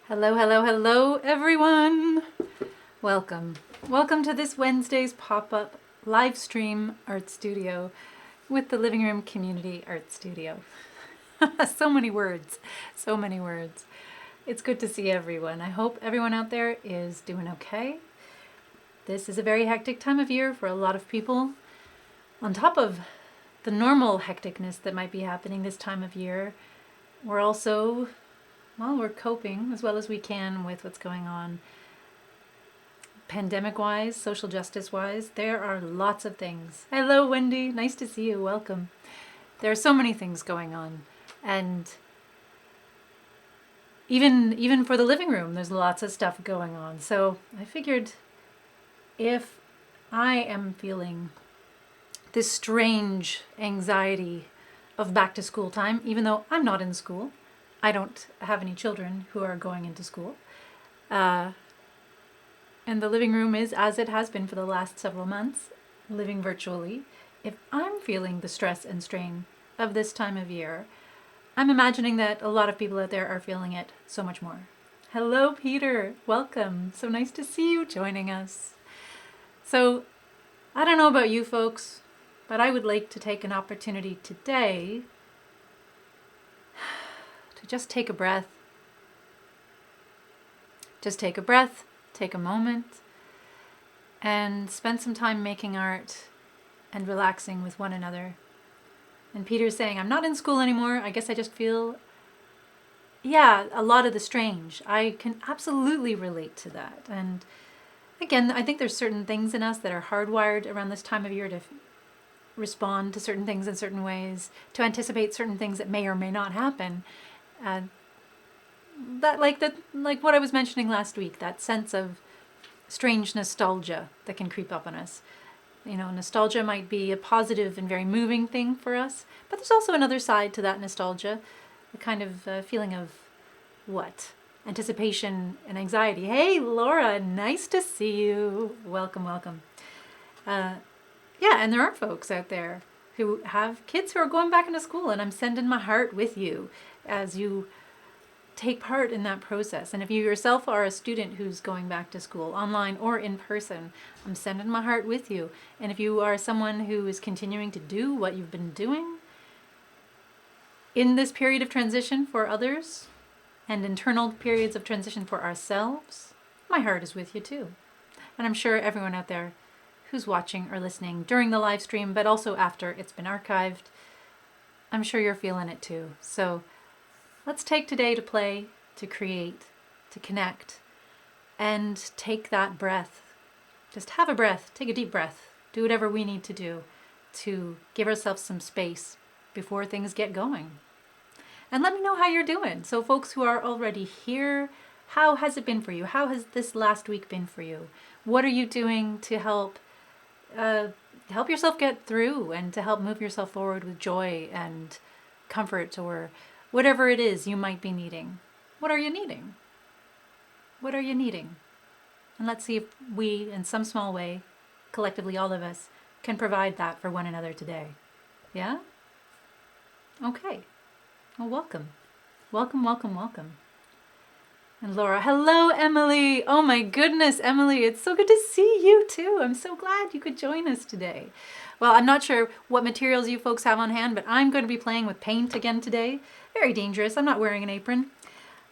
Hello, hello, hello, everyone. Welcome. Welcome to this Wednesday's pop-up live stream art studio with the Living Room Community Art Studio. So many words, so many words. It's good to see everyone. I hope everyone out there is doing okay. This is a very hectic time of year for a lot of people. On top of the normal hecticness that might be happening this time of year, we're also we're coping as well as we can with what's going on pandemic-wise, social justice-wise. There are lots of things. Hello, Wendy. Nice to see you. Welcome. There are so many things going on. And even for the living room, there's lots of stuff going on. So I figured if I am feeling this strange anxiety of back to school time, even though I'm not in school, I don't have any children who are going into school. And the living room is, as it has been for the last several months, living virtually. If I'm feeling the stress and strain of this time of year, I'm imagining that a lot of people out there are feeling it so much more. Hello, Peter. Welcome. So nice to see you joining us. So, I don't know about you folks, but I would like to take an opportunity today to just take a breath. Just take a breath, take a moment, and spend some time making art and relaxing with one another. And Peter's saying, I'm not in school anymore. I guess I just feel, a lot of the strange. I can absolutely relate to that. And again, I think there's certain things in us that are hardwired around this time of year to respond to certain things in certain ways, to anticipate certain things that may or may not happen. That like what I was mentioning last week, that sense of strange nostalgia that can creep up on us. You know, nostalgia might be a positive and very moving thing for us, but there's also another side to that nostalgia, a kind of feeling of what? Anticipation and anxiety. Hey, Laura, nice to see you. Welcome, welcome. And there are folks out there who have kids who are going back into school, and I'm sending my heart with you as you take part in that process. And if you yourself are a student who's going back to school, online or in person, I'm sending my heart with you. And if you are someone who is continuing to do what you've been doing in this period of transition for others and internal periods of transition for ourselves, my heart is with you too. And I'm sure everyone out there who's watching or listening during the live stream, but also after it's been archived, I'm sure you're feeling it too. So let's take today to play, to create, to connect, and take that breath. Just have a breath, take a deep breath, do whatever we need to do to give ourselves some space before things get going. And let me know how you're doing. So folks who are already here, how has it been for you? How has this last week been for you? What are you doing to help yourself get through and to help move yourself forward with joy and comfort, or whatever it is you might be needing? What are you needing? What are you needing? And let's see if we, in some small way, collectively all of us, can provide that for one another today. Yeah? Okay. Well, welcome. Welcome, welcome, welcome. And Laura, hello, Emily. Oh my goodness, Emily, it's so good to see you too. I'm so glad you could join us today. Well, I'm not sure what materials you folks have on hand, but I'm going to be playing with paint again today. Very dangerous. I'm not wearing an apron.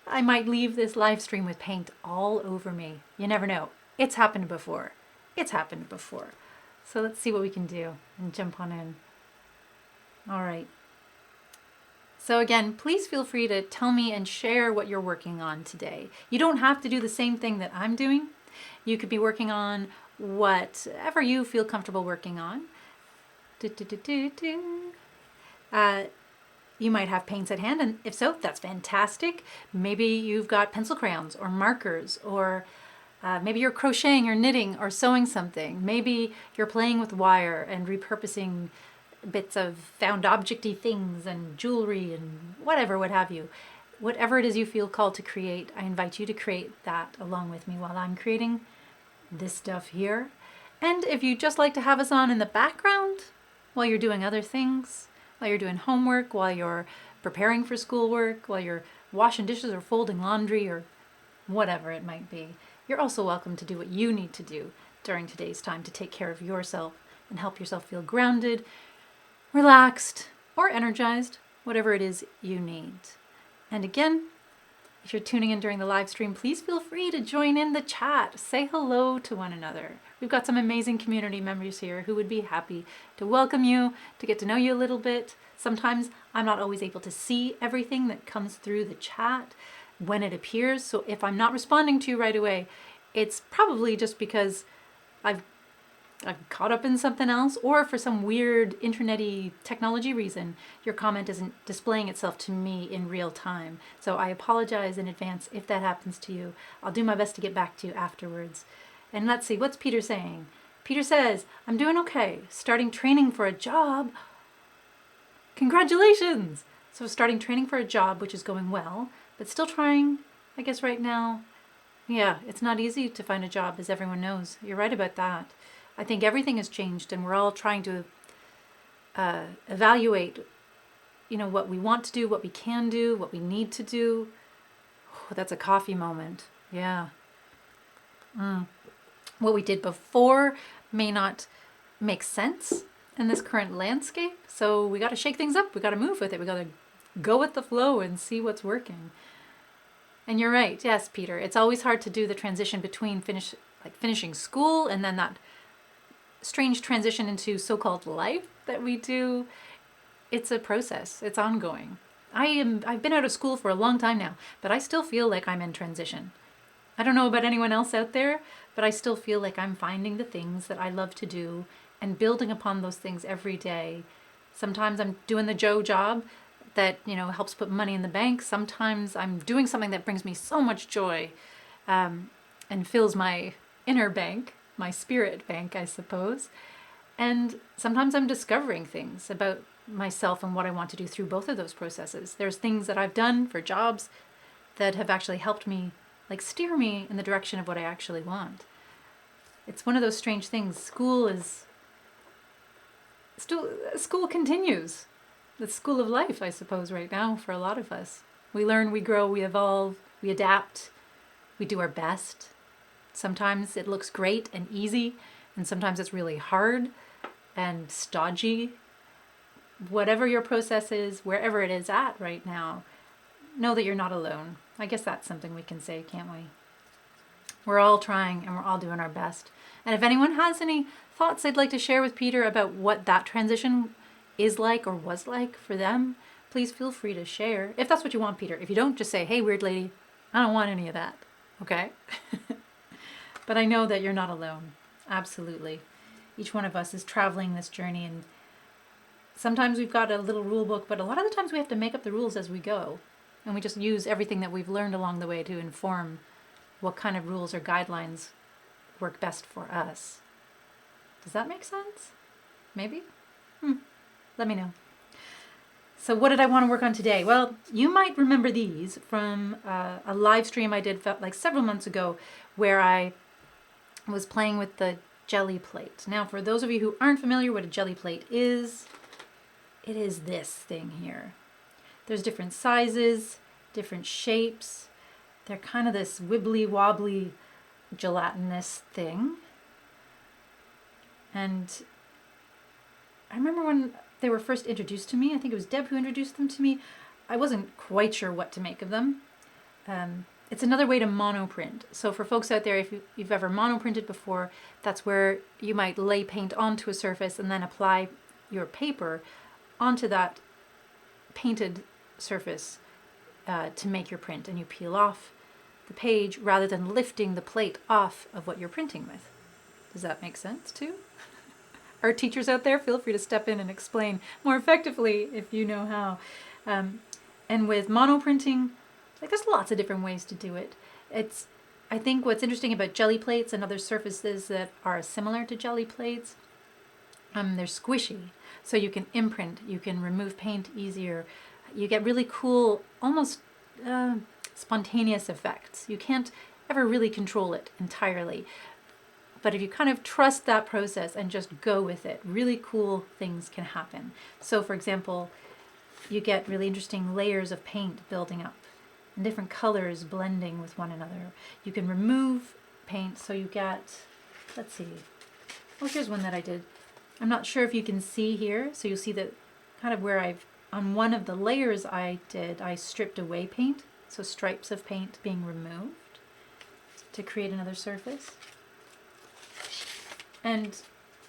I might leave this live stream with paint all over me. You never know. It's happened before. It's happened before. So let's see what we can do and jump on in. All right. So again, please feel free to tell me and share what you're working on today. You don't have to do the same thing that I'm doing. You could be working on whatever you feel comfortable working on. You might have paints at hand, and if so, that's fantastic. Maybe you've got pencil crayons or markers, or maybe you're crocheting or knitting or sewing something. Maybe you're playing with wire and repurposing bits of found objecty things and jewelry and whatever, what have you. Whatever it is you feel called to create, I invite you to create that along with me while I'm creating this stuff here. And if you just like to have us on in the background while you're doing other things, while you're doing homework, while you're preparing for schoolwork, while you're washing dishes or folding laundry or whatever it might be. You're also welcome to do what you need to do during today's time to take care of yourself and help yourself feel grounded, relaxed, or energized, whatever it is you need. And again, if you're tuning in during the live stream, please feel free to join in the chat. Say hello to one another. We've got some amazing community members here who would be happy to welcome you, to get to know you a little bit. Sometimes I'm not always able to see everything that comes through the chat when it appears. So if I'm not responding to you right away, it's probably just because I've caught up in something else, or for some weird internet-y technology reason, your comment isn't displaying itself to me in real time. So I apologize in advance if that happens to you. I'll do my best to get back to you afterwards. And let's see, what's Peter saying? Peter says, I'm doing okay. Starting training for a job. Congratulations! So starting training for a job, which is going well, but still trying, I guess right now. Yeah, it's not easy to find a job, as everyone knows. You're right about that. I think everything has changed, and we're all trying to evaluate, what we want to do, what we can do, what we need to do. Oh, that's a coffee moment. Yeah. What we did before may not make sense in this current landscape, so we got to shake things up. We got to move with it. We got to go with the flow and see what's working. And you're right. Yes, Peter. It's always hard to do the transition between finishing school and then that strange transition into so-called life that we do. It's a process. It's ongoing. I've been out of school for a long time now, but I still feel like I'm in transition. I don't know about anyone else out there, but I still feel like I'm finding the things that I love to do and building upon those things every day. Sometimes I'm doing the Joe job that, helps put money in the bank. Sometimes I'm doing something that brings me so much joy and fills my inner bank, my spirit bank, I suppose. And sometimes I'm discovering things about myself and what I want to do through both of those processes. There's things that I've done for jobs that have actually helped me, steer me in the direction of what I actually want. It's one of those strange things. School continues. The school of life, I suppose, right now for a lot of us. We learn, we grow, we evolve, we adapt, we do our best. Sometimes it looks great and easy, and sometimes it's really hard and stodgy. Whatever your process is, wherever it is at right now, know that you're not alone. I guess that's something we can say, can't we? We're all trying and we're all doing our best. And if anyone has any thoughts they'd like to share with Peter about what that transition is like or was like for them, please feel free to share. If that's what you want, Peter. If you don't, just say, hey, weird lady, I don't want any of that. Okay? But I know that you're not alone. Absolutely. Each one of us is traveling this journey, and sometimes we've got a little rule book, but a lot of the times we have to make up the rules as we go. And we just use everything that we've learned along the way to inform what kind of rules or guidelines work best for us. Does that make sense? Maybe? Let me know. So what did I want to work on today? Well, you might remember these from a live stream I did several months ago where I was playing with the Gelli Plate. Now, for those of you who aren't familiar what a Gelli Plate is, it is this thing here. There's different sizes, different shapes. They're kind of this wibbly wobbly gelatinous thing. And I remember when they were first introduced to me, I think it was Deb who introduced them to me, I wasn't quite sure what to make of them. It's another way to monoprint. So for folks out there, if you've ever monoprinted before, that's where you might lay paint onto a surface and then apply your paper onto that painted surface to make your print, and you peel off the page rather than lifting the plate off of what you're printing with. Does that make sense too? Our teachers out there, feel free to step in and explain more effectively if you know how. And with monoprinting, there's lots of different ways to do it. I think what's interesting about Gelli Plates and other surfaces that are similar to Gelli Plates, they're squishy. So you can imprint, you can remove paint easier. You get really cool, almost spontaneous effects. You can't ever really control it entirely. But if you kind of trust that process and just go with it, really cool things can happen. So for example, you get really interesting layers of paint building up and different colors blending with one another. You can remove paint, so you get, let's see, oh, here's one that I did. I'm not sure if you can see here, so you'll see that kind of where on one of the layers I stripped away paint, so stripes of paint being removed to create another surface. And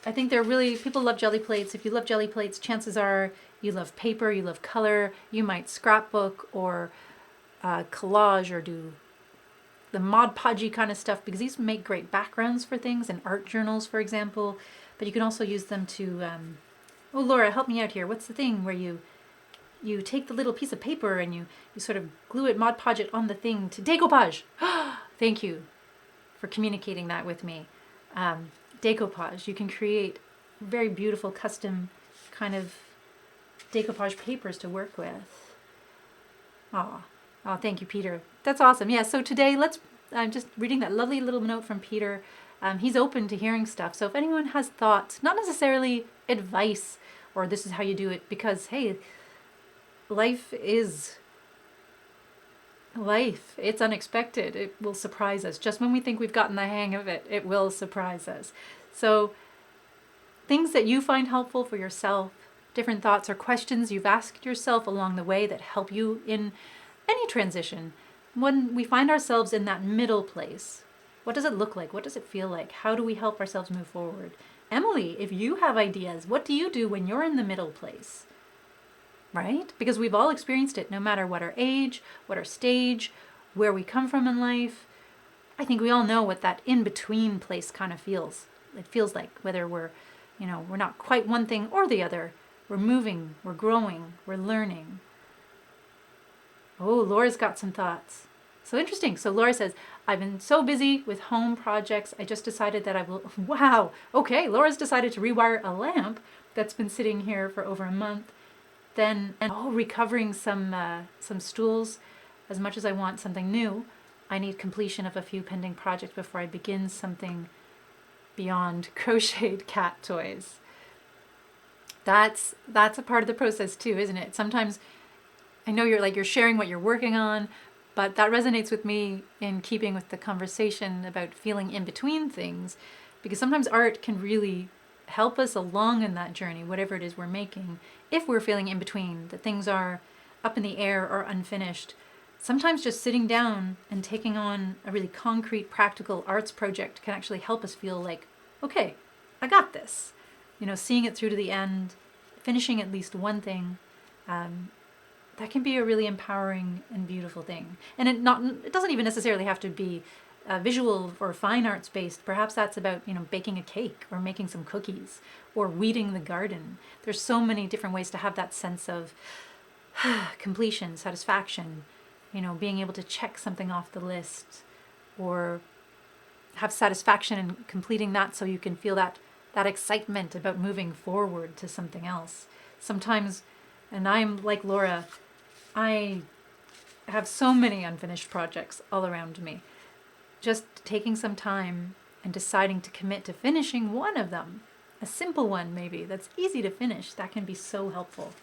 I think people love Gelli Plates. If you love Gelli Plates, chances are you love paper, you love color, you might scrapbook or collage or do the Mod Podgy kind of stuff, because these make great backgrounds for things and art journals, for example. But you can also use them to, oh, Laura, help me out here. What's the thing where you take the little piece of paper and you sort of glue it, Mod Podge it on the thing to decoupage. Thank you for communicating that with me. Decoupage. You can create very beautiful custom kind of decoupage papers to work with. Oh, thank you, Peter. That's awesome. Yeah, so today I'm just reading that lovely little note from Peter. He's open to hearing stuff. So if anyone has thoughts, not necessarily advice or this is how you do it, because hey, life. It's unexpected. It will surprise us. Just when we think we've gotten the hang of it, it will surprise us. So things that you find helpful for yourself, different thoughts or questions you've asked yourself along the way that help you in any transition. When we find ourselves in that middle place, what does it look like? What does it feel like? How do we help ourselves move forward? Emily, if you have ideas, what do you do when you're in the middle place? Right? Because we've all experienced it, no matter what our age, what our stage, where we come from in life. I think we all know what that in-between place kind of feels. It feels like whether we're not quite one thing or the other. We're moving, we're growing, we're learning. Oh, Laura's got some thoughts. So interesting. So Laura says, I've been so busy with home projects, I just decided that I will, wow, okay, Laura's decided to rewire a lamp that's been sitting here for over a month. Then, recovering some stools. As much as I want something new, I need completion of a few pending projects before I begin something beyond crocheted cat toys. That's a part of the process too, isn't it? Sometimes I know you're sharing what you're working on, but that resonates with me in keeping with the conversation about feeling in between things, because sometimes art can really help us along in that journey, whatever it is we're making, if we're feeling in between, that things are up in the air or unfinished. Sometimes just sitting down and taking on a really concrete, practical arts project can actually help us feel like, okay, I got this. Seeing it through to the end, finishing at least one thing, that can be a really empowering and beautiful thing. And it doesn't even necessarily have to be visual or fine arts based. Perhaps that's about baking a cake or making some cookies or weeding the garden. There's so many different ways to have that sense of completion, satisfaction, being able to check something off the list or have satisfaction in completing that, so you can feel that excitement about moving forward to something else. Sometimes, and I'm like Laura, I have so many unfinished projects all around me. Just taking some time and deciding to commit to finishing one of them, a simple one maybe, that's easy to finish, that can be so helpful.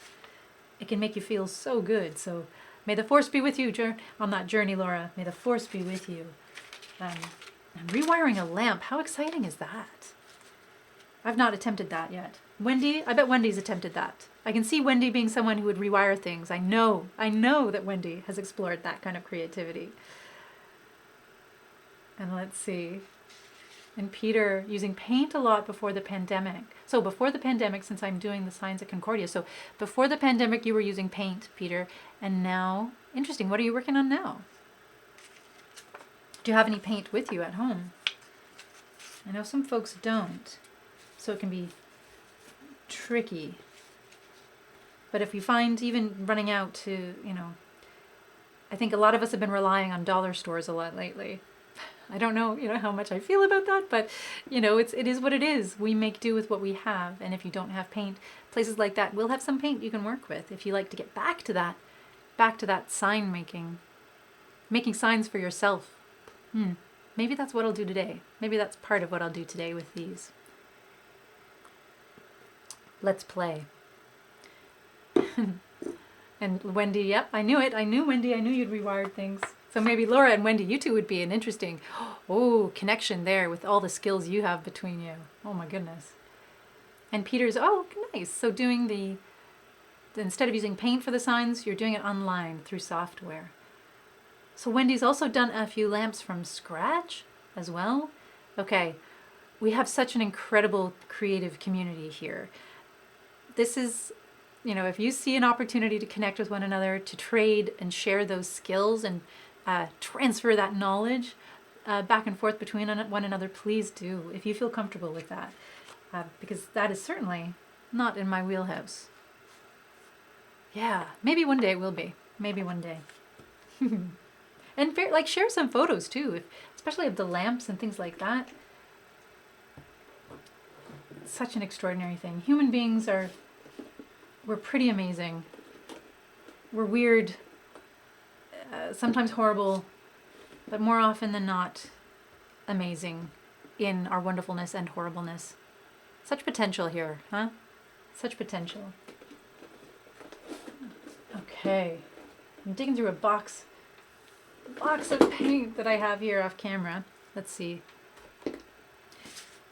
It can make you feel so good. So may the force be with you on that journey, Laura. May the force be with you. And rewiring a lamp, how exciting is that? I've not attempted that yet. Wendy, I bet Wendy's attempted that. I can see Wendy being someone who would rewire things. I know that Wendy has explored that kind of creativity. And let's see. And Peter, using paint a lot before the pandemic. So before the pandemic, since I'm doing the signs at Concordia. So before the pandemic, you were using paint, Peter. And now, interesting, what are you working on now? Do you have any paint with you at home? I know some folks don't. So it can be tricky. But if you find even running out to, I think a lot of us have been relying on dollar stores a lot lately. I don't know, how much I feel about that, but, it is what it is. We make do with what we have. And if you don't have paint, places like that will have some paint you can work with. If you like to get back to that sign making signs for yourself. Maybe that's what I'll do today. Maybe that's part of what I'll do today with these. Let's play. And Wendy, yep, I knew it. I knew, Wendy, I knew you'd rewire things. So maybe Laura and Wendy, you two would be an interesting, connection there with all the skills you have between you. Oh my goodness. And Peter's, nice. So instead of using paint for the signs, you're doing it online through software. So Wendy's also done a few lamps from scratch as well. Okay, we have such an incredible creative community here. This is, if you see an opportunity to connect with one another, to trade and share those skills and transfer that knowledge back and forth between one another, please do, if you feel comfortable with that. Because that is certainly not in my wheelhouse. Yeah, maybe one day it will be. Maybe one day. And share some photos too, especially of the lamps and things like that. It's such an extraordinary thing. Human beings we're pretty amazing. We're weird, sometimes horrible, but more often than not, amazing in our wonderfulness and horribleness. Such potential here, huh? Such potential. Okay, I'm digging through a box of paint that I have here off camera. Let's see.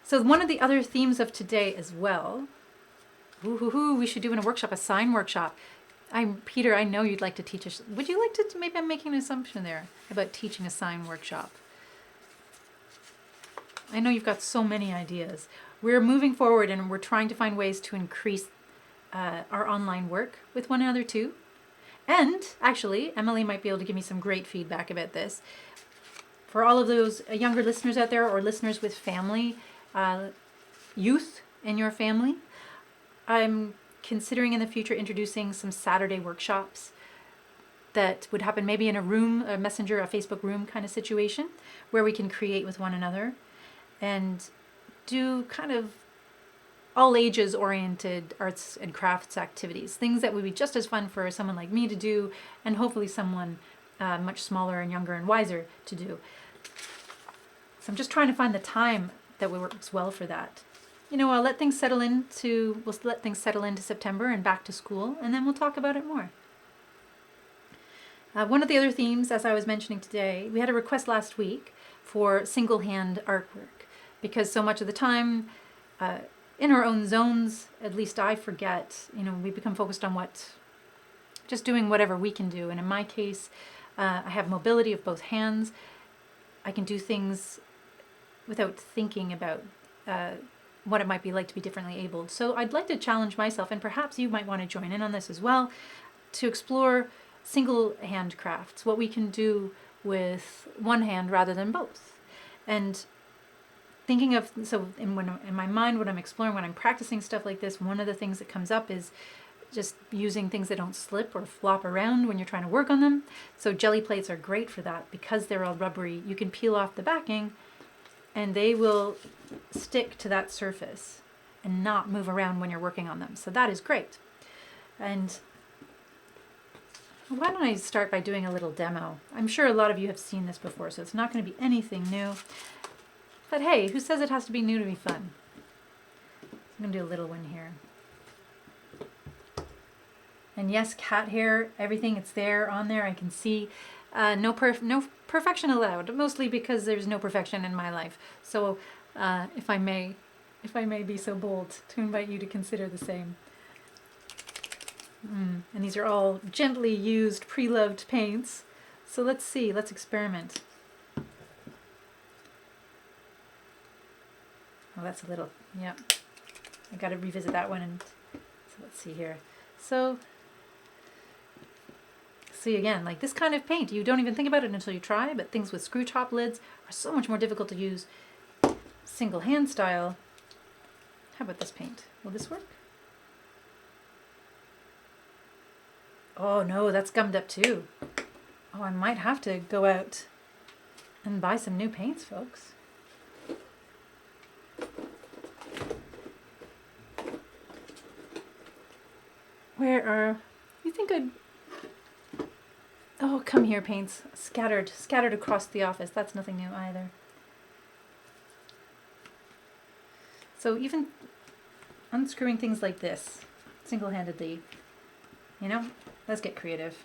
So one of the other themes of today as well, we should do in a workshop, a sign workshop. Peter, I know you'd like to teach us. Would you like to, maybe I'm making an assumption there about teaching a sign workshop. I know you've got so many ideas. We're moving forward and we're trying to find ways to increase our online work with one another too. And actually, Emily might be able to give me some great feedback about this. For all of those younger listeners out there or listeners with family, youth in your family, I'm considering in the future introducing some Saturday workshops that would happen maybe in a room, a messenger, a Facebook room kind of situation where we can create with one another and do kind of all ages oriented arts and crafts activities, things that would be just as fun for someone like me to do and hopefully someone much smaller and younger and wiser to do. So I'm just trying to find the time that works well for that. I'll let things settle into September and back to school, and then we'll talk about it more. One of the other themes, as I was mentioning today, we had a request last week for single hand artwork because so much of the time in our own zones, at least I forget, we become focused on just doing whatever we can do. And in my case, I have mobility of both hands. I can do things without thinking about what it might be like to be differently abled. So I'd like to challenge myself, and perhaps you might want to join in on this as well, to explore single hand crafts, what we can do with one hand rather than both. And thinking of, in my mind, when I'm exploring, when I'm practicing stuff like this, one of the things that comes up is just using things that don't slip or flop around when you're trying to work on them. So Gelli Plates are great for that because they're all rubbery. You can peel off the backing and they will stick to that surface and not move around when you're working on them. So that is great. And why don't I start by doing a little demo? I'm sure a lot of you have seen this before, so it's not going to be anything new. But hey, who says it has to be new to be fun? I'm going to do a little one here. And yes, cat hair, everything, it's there, on there, I can see. No perfection allowed, mostly because there's no perfection in my life. So if I may be so bold to invite you to consider the same. And these are all gently used, pre-loved paints. So let's see, let's experiment. Oh, that's a little, yeah. I got to revisit that one. And so let's see here. So see again, like this kind of paint, you don't even think about it until you try, but things with screw top lids are so much more difficult to use single hand style. How about this paint? Will this work? Oh no, that's gummed up too. Oh, I might have to go out and buy some new paints, folks. Where are, you think I'd, oh, come here, paints, scattered across the office. That's nothing new either. So even unscrewing things like this, single-handedly, Let's get creative.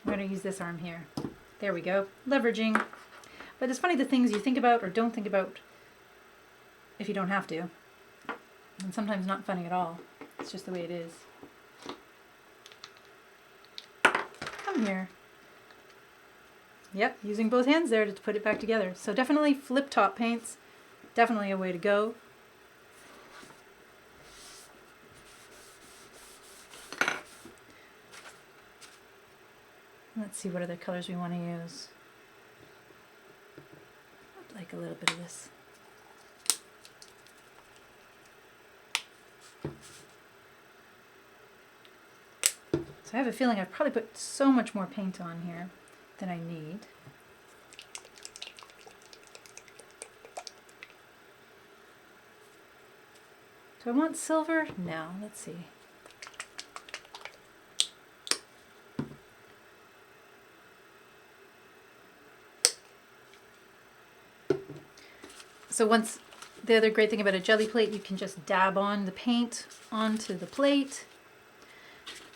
I'm going to use this arm here. There we go. Leveraging. But it's funny the things you think about or don't think about if you don't have to. And sometimes not funny at all. It's just the way it is. Come here. Yep, using both hands there to put it back together. So definitely flip top paints. Definitely a way to go. Let's see what other colors we want to use. I'd like a little bit of this. So I have a feeling I've probably put so much more paint on here than I need. Do I want silver? No, let's see. So once, the other great thing about a jelly plate, you can just dab on the paint onto the plate.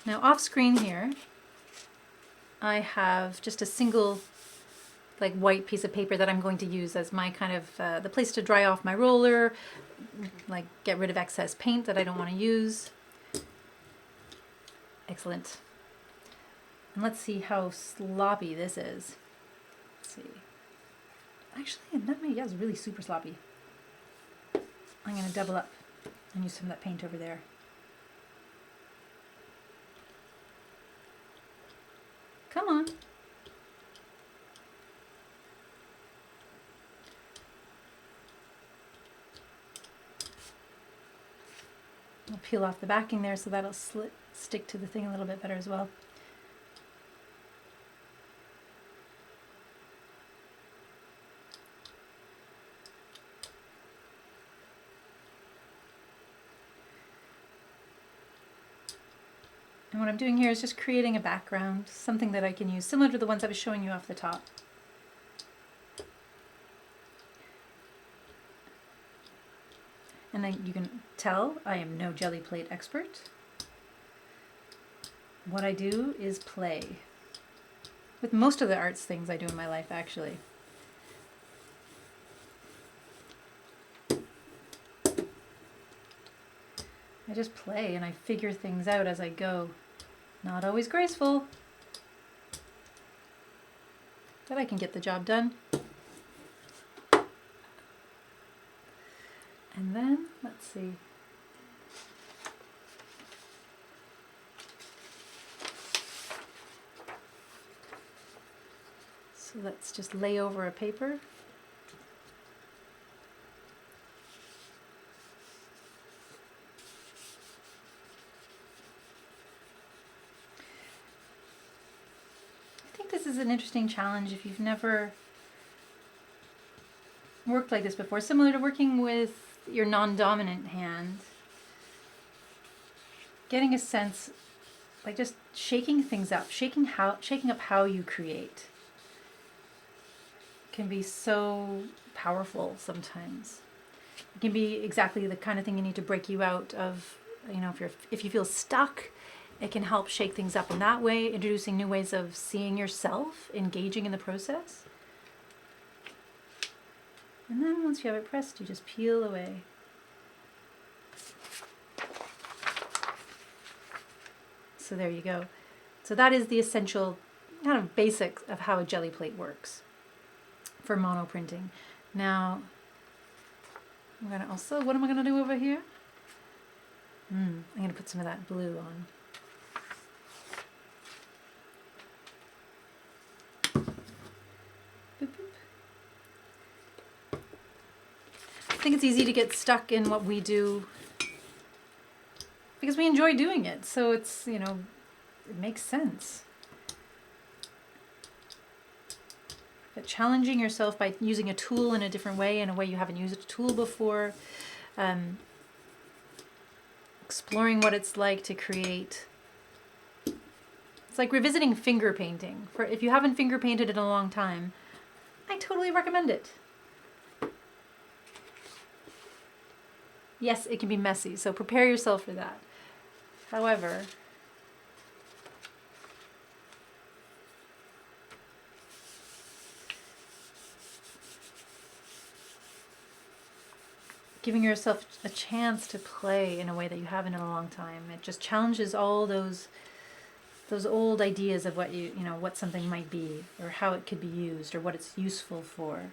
Now off screen here, I have just a single like white piece of paper that I'm going to use as my kind of, the place to dry off my roller, like get rid of excess paint that I don't want to use. Excellent. And let's see how sloppy this is. Let's see. Actually, that may, yeah, it's really super sloppy. I'm going to double up and use some of that paint over there. Come on. I'll peel off the backing there so that'll stick to the thing a little bit better as well. And what I'm doing here is just creating a background, something that I can use, similar to the ones I was showing you off the top. And then you can tell I am no jelly plate expert. What I do is play. With most of the arts things I do in my life, actually. I just play and I figure things out as I go. Not always graceful, but I can get the job done. And then, let's see. So let's just lay over a paper. This is an interesting challenge if you've never worked like this before, similar to working with your non-dominant hand. Getting a sense, like just shaking things up, shaking up how you create can be so powerful sometimes. It can be exactly the kind of thing you need to break you out of, you know, if you feel stuck. It can help shake things up in that way, introducing new ways of seeing yourself, engaging in the process. And then once you have it pressed, you just peel away. So there you go. So that is the essential kind of basics of how a jelly plate works for mono printing. Now, I'm gonna also, what am I gonna do over here? I'm gonna put some of that blue on. I think it's easy to get stuck in what we do because we enjoy doing it. So it's, you know, it makes sense. But challenging yourself by using a tool in a different way, in a way you haven't used a tool before, exploring what it's like to create. It's like revisiting finger painting. For if you haven't finger painted in a long time, I totally recommend it. Yes, it can be messy, so prepare yourself for that. However, giving yourself a chance to play in a way that you haven't in a long time. It just challenges all those old ideas of what what something might be, or how it could be used, or what it's useful for.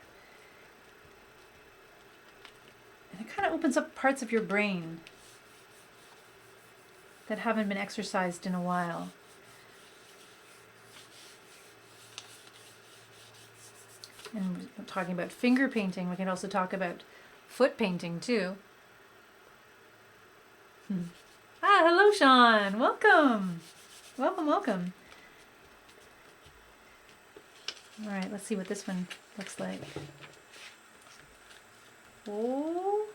And it kind of opens up parts of your brain that haven't been exercised in a while. And we're talking about finger painting. We can also talk about foot painting too. Ah, hello, Sean. Welcome. Welcome, welcome. All right, let's see what this one looks like. Oh,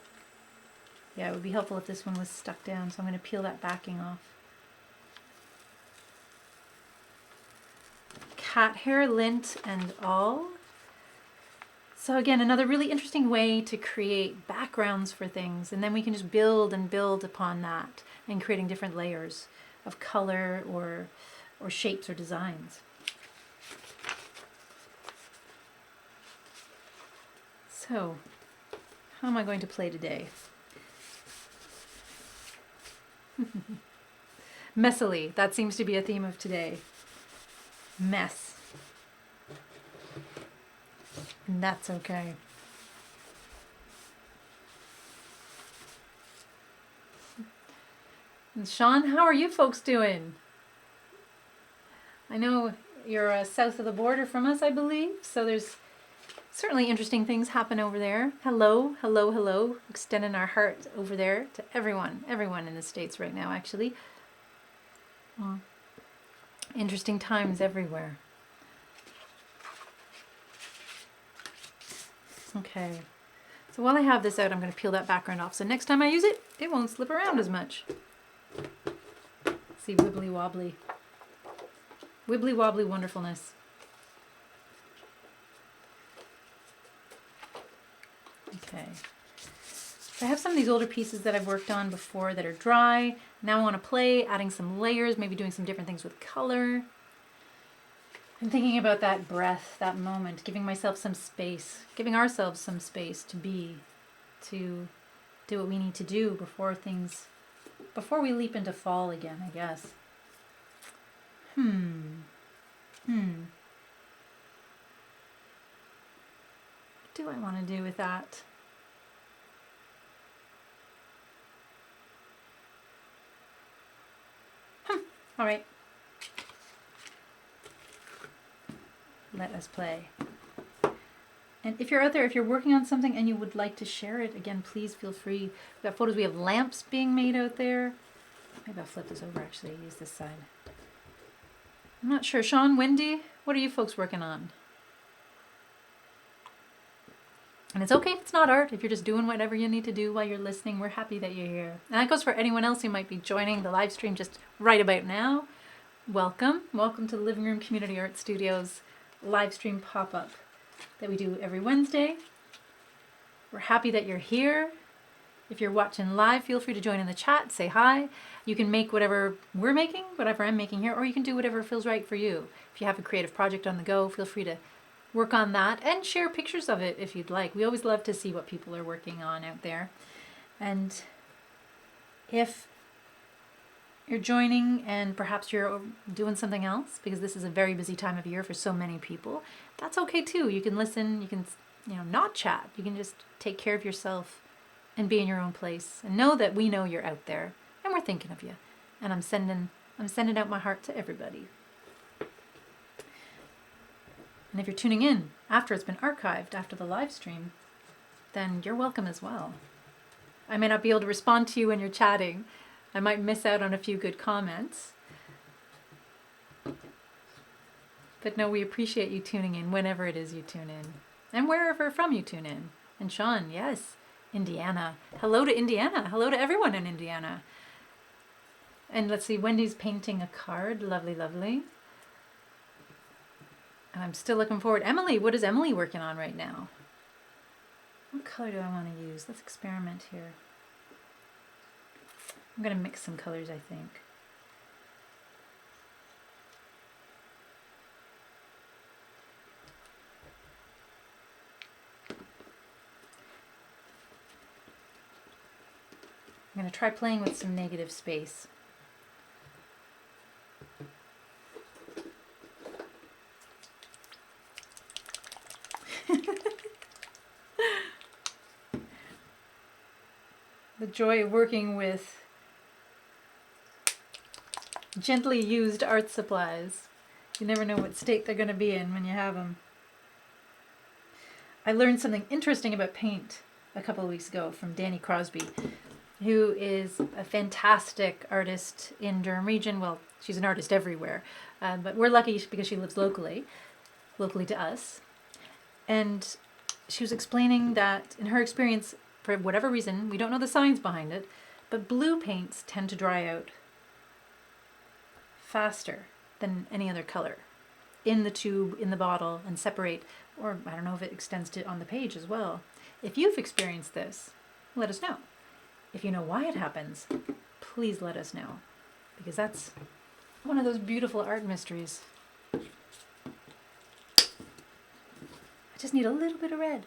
yeah, it would be helpful if this one was stuck down, so I'm going to peel that backing off. Cat hair, lint, and all. So again, another really interesting way to create backgrounds for things, and then we can just build and build upon that and creating different layers of color or shapes or designs. So, how am I going to play today? Messily, that seems to be a theme of today. Mess. And that's okay. And Sean, how are you folks doing? I know you're south of the border from us, I believe, so there's certainly interesting things happen over there. Hello, hello, hello. Extending our heart over there to everyone in the States right now, actually. Interesting times everywhere. Okay, so while I have this out, I'm going to peel that background off. So next time I use it, it won't slip around as much. See, wibbly wobbly. Wibbly wobbly wonderfulness. Okay. So I have some of these older pieces that I've worked on before that are dry. Now I want to play, adding some layers, maybe doing some different things with color. I'm thinking about that breath, that moment, giving myself some space, giving ourselves some space to be, to do what we need to do before we leap into fall again, I guess. What do I want to do with that? All right. Let us play. And if you're out there, if you're working on something and you would like to share it, again, please feel free. We've got photos. We have lamps being made out there. Maybe I'll flip this over, actually. Use this side. I'm not sure. Sean, Wendy, what are you folks working on? And it's okay if it's not art. If you're just doing whatever you need to do while you're listening, we're happy that you're here. And that goes for anyone else who might be joining the live stream just right about now. Welcome. Welcome to the Living Room Community Art Studios live stream pop-up that we do every Wednesday. We're happy that you're here. If you're watching live, feel free to join in the chat, say hi. You can make whatever we're making, whatever I'm making here, or you can do whatever feels right for you. If you have a creative project on the go, feel free to work on that and share pictures of it if you'd like. We always love to see what people are working on out there. And if you're joining and perhaps you're doing something else, because this is a very busy time of year for so many people, that's okay too. You can listen, you can not chat. You can just take care of yourself and be in your own place and know that we know you're out there and we're thinking of you. And I'm sending out my heart to everybody. And if you're tuning in after it's been archived after the live stream, then you're welcome as well. I may not be able to respond to you when you're chatting. I might miss out on a few good comments. But no, we appreciate you tuning in whenever it is you tune in. And wherever from you tune in. And Sean, yes, Indiana. Hello to Indiana. Hello to everyone in Indiana. And let's see, Wendy's painting a card. Lovely, lovely. And I'm still looking forward. Emily, what is Emily working on right now? What color do I want to use? Let's experiment here. I'm going to mix some colors, I think. I'm going to try playing with some negative space. The joy of working with gently used art supplies. You never know what state they're going to be in when you have them. I learned something interesting about paint a couple of weeks ago from Danny Crosby, who is a fantastic artist in Durham region. Well, she's an artist everywhere, but we're lucky because she lives locally to us. And she was explaining that in her experience, for whatever reason, we don't know the science behind it, but blue paints tend to dry out faster than any other color in the tube, in the bottle, and separate, or I don't know if it extends to on the page as well. If you've experienced this, let us know. If you know why it happens, please let us know, because that's one of those beautiful art mysteries. I just need a little bit of red.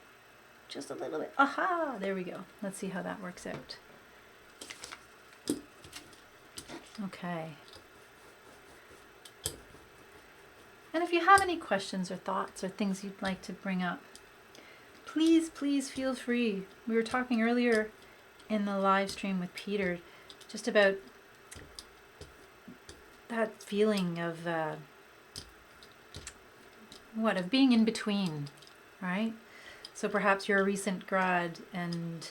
Just a little bit. Aha! There we go. Let's see how that works out. Okay. And if you have any questions or thoughts or things you'd like to bring up, please feel free. We were talking earlier in the live stream with Peter just about that feeling of of being in between, right? So perhaps you're a recent grad and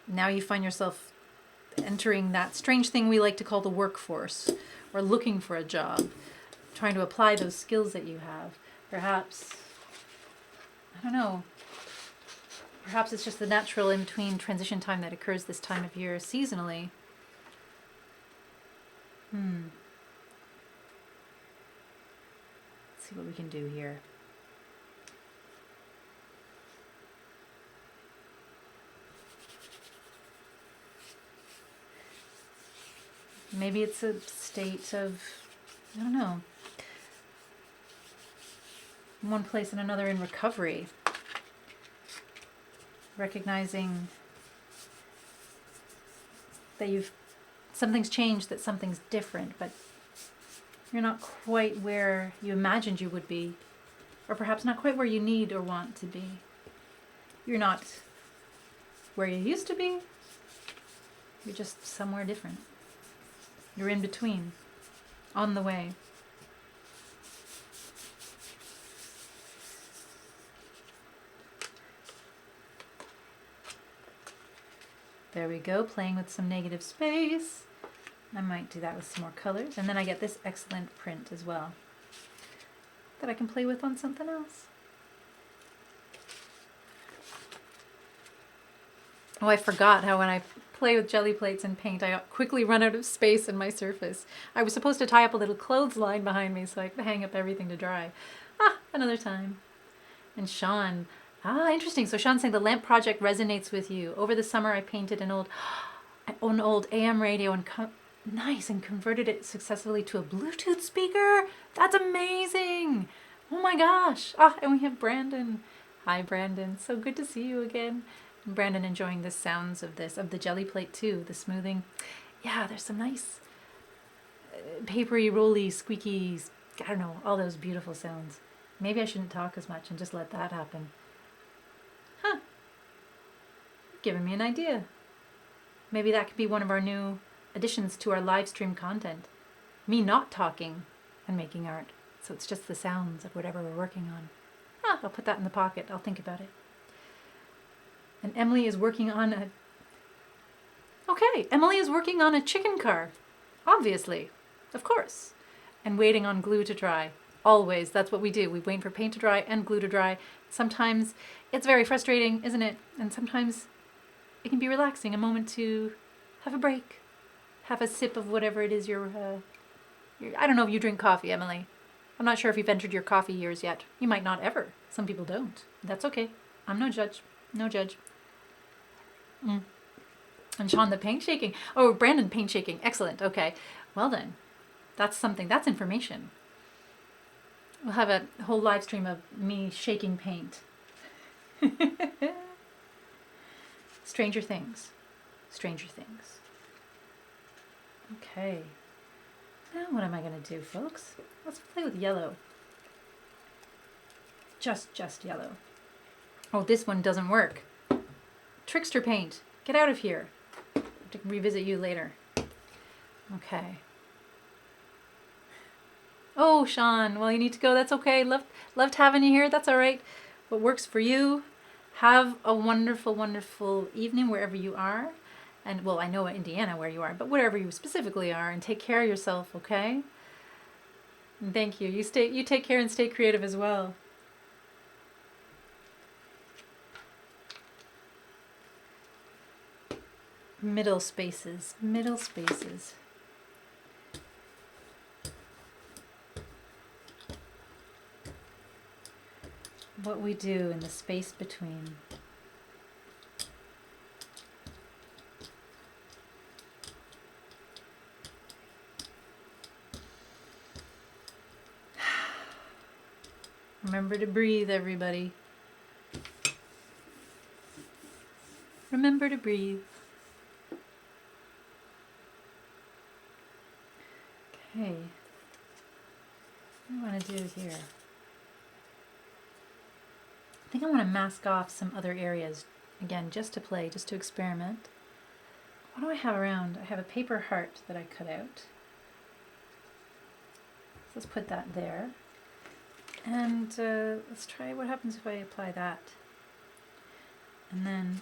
now you find yourself entering that strange thing we like to call the workforce, or looking for a job, trying to apply those skills that you have. Perhaps, I don't know, perhaps it's just the natural in-between transition time that occurs this time of year seasonally. Let's see what we can do here. Maybe it's a state of, I don't know, in one place and another in recovery. Recognizing that something's changed, that something's different, but you're not quite where you imagined you would be, or perhaps not quite where you need or want to be. You're not where you used to be, you're just somewhere different. You're in between, on the way. There we go, playing with some negative space. I might do that with some more colors. And then I get this excellent print as well that I can play with on something else. Oh, I forgot how when I play with Gelli Plates and paint, I quickly run out of space in my surface. I was supposed to tie up a little clothesline behind me so I could hang up everything to dry. Another time. And Sean, interesting. So Sean's saying the lamp project resonates with you. Over the summer, I painted an old AM radio and and converted it successfully to a Bluetooth speaker. That's amazing. Oh my gosh. And we have Brandon. Hi, Brandon. So good to see you again. And Brandon enjoying the sounds of the Gelli Plate too, the smoothing. Yeah, there's some nice papery, rolly, squeaky, I don't know, all those beautiful sounds. Maybe I shouldn't talk as much and just let that happen. Giving me an idea. Maybe that could be one of our new additions to our live stream content. Me not talking and making art. So it's just the sounds of whatever we're working on. I'll put that in the pocket. I'll think about it. And Emily is working on a chicken car. Obviously. Of course. And waiting on glue to dry. Always. That's what we do. We wait for paint to dry and glue to dry. Sometimes it's very frustrating, isn't it? And sometimes it can be relaxing, a moment to have a break. Have a sip of whatever it is I don't know if you drink coffee, Emily. I'm not sure if you've entered your coffee years yet. You might not ever. Some people don't. That's okay. I'm no judge. No judge. And Sean, the paint shaking. Oh, Brandon, paint shaking. Excellent. Okay. Well then, that's something. That's information. We'll have a whole live stream of me shaking paint. Stranger Things. Stranger Things. Okay. Now what am I going to do, folks? Let's play with yellow. Just yellow. Oh, this one doesn't work. Trickster paint. Get out of here. I have to revisit you later. Okay. Oh, Sean. Well, you need to go. That's okay. Loved having you here. That's all right. What works for you. Have a wonderful, wonderful evening wherever you are. And, well, I know in Indiana where you are, but wherever you specifically are. And take care of yourself, okay? And thank you. You take care and stay creative as well. Middle spaces. Middle spaces. What we do in the space between. Remember to breathe, everybody. Remember to breathe. Okay. What do I want to do here? I think I want to mask off some other areas, again, just to play, just to experiment. What do I have around? I have a paper heart that I cut out. So let's put that there. And let's try what happens if I apply that. And then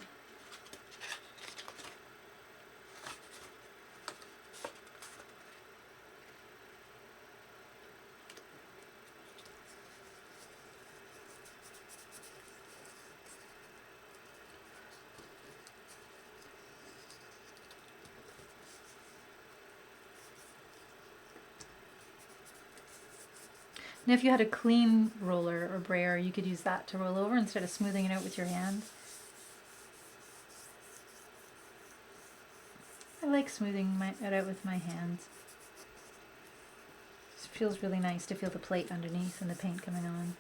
if you had a clean roller or brayer, you could use that to roll over instead of smoothing it out with your hand. I like smoothing it out with my hands. It feels really nice to feel the plate underneath and the paint coming on.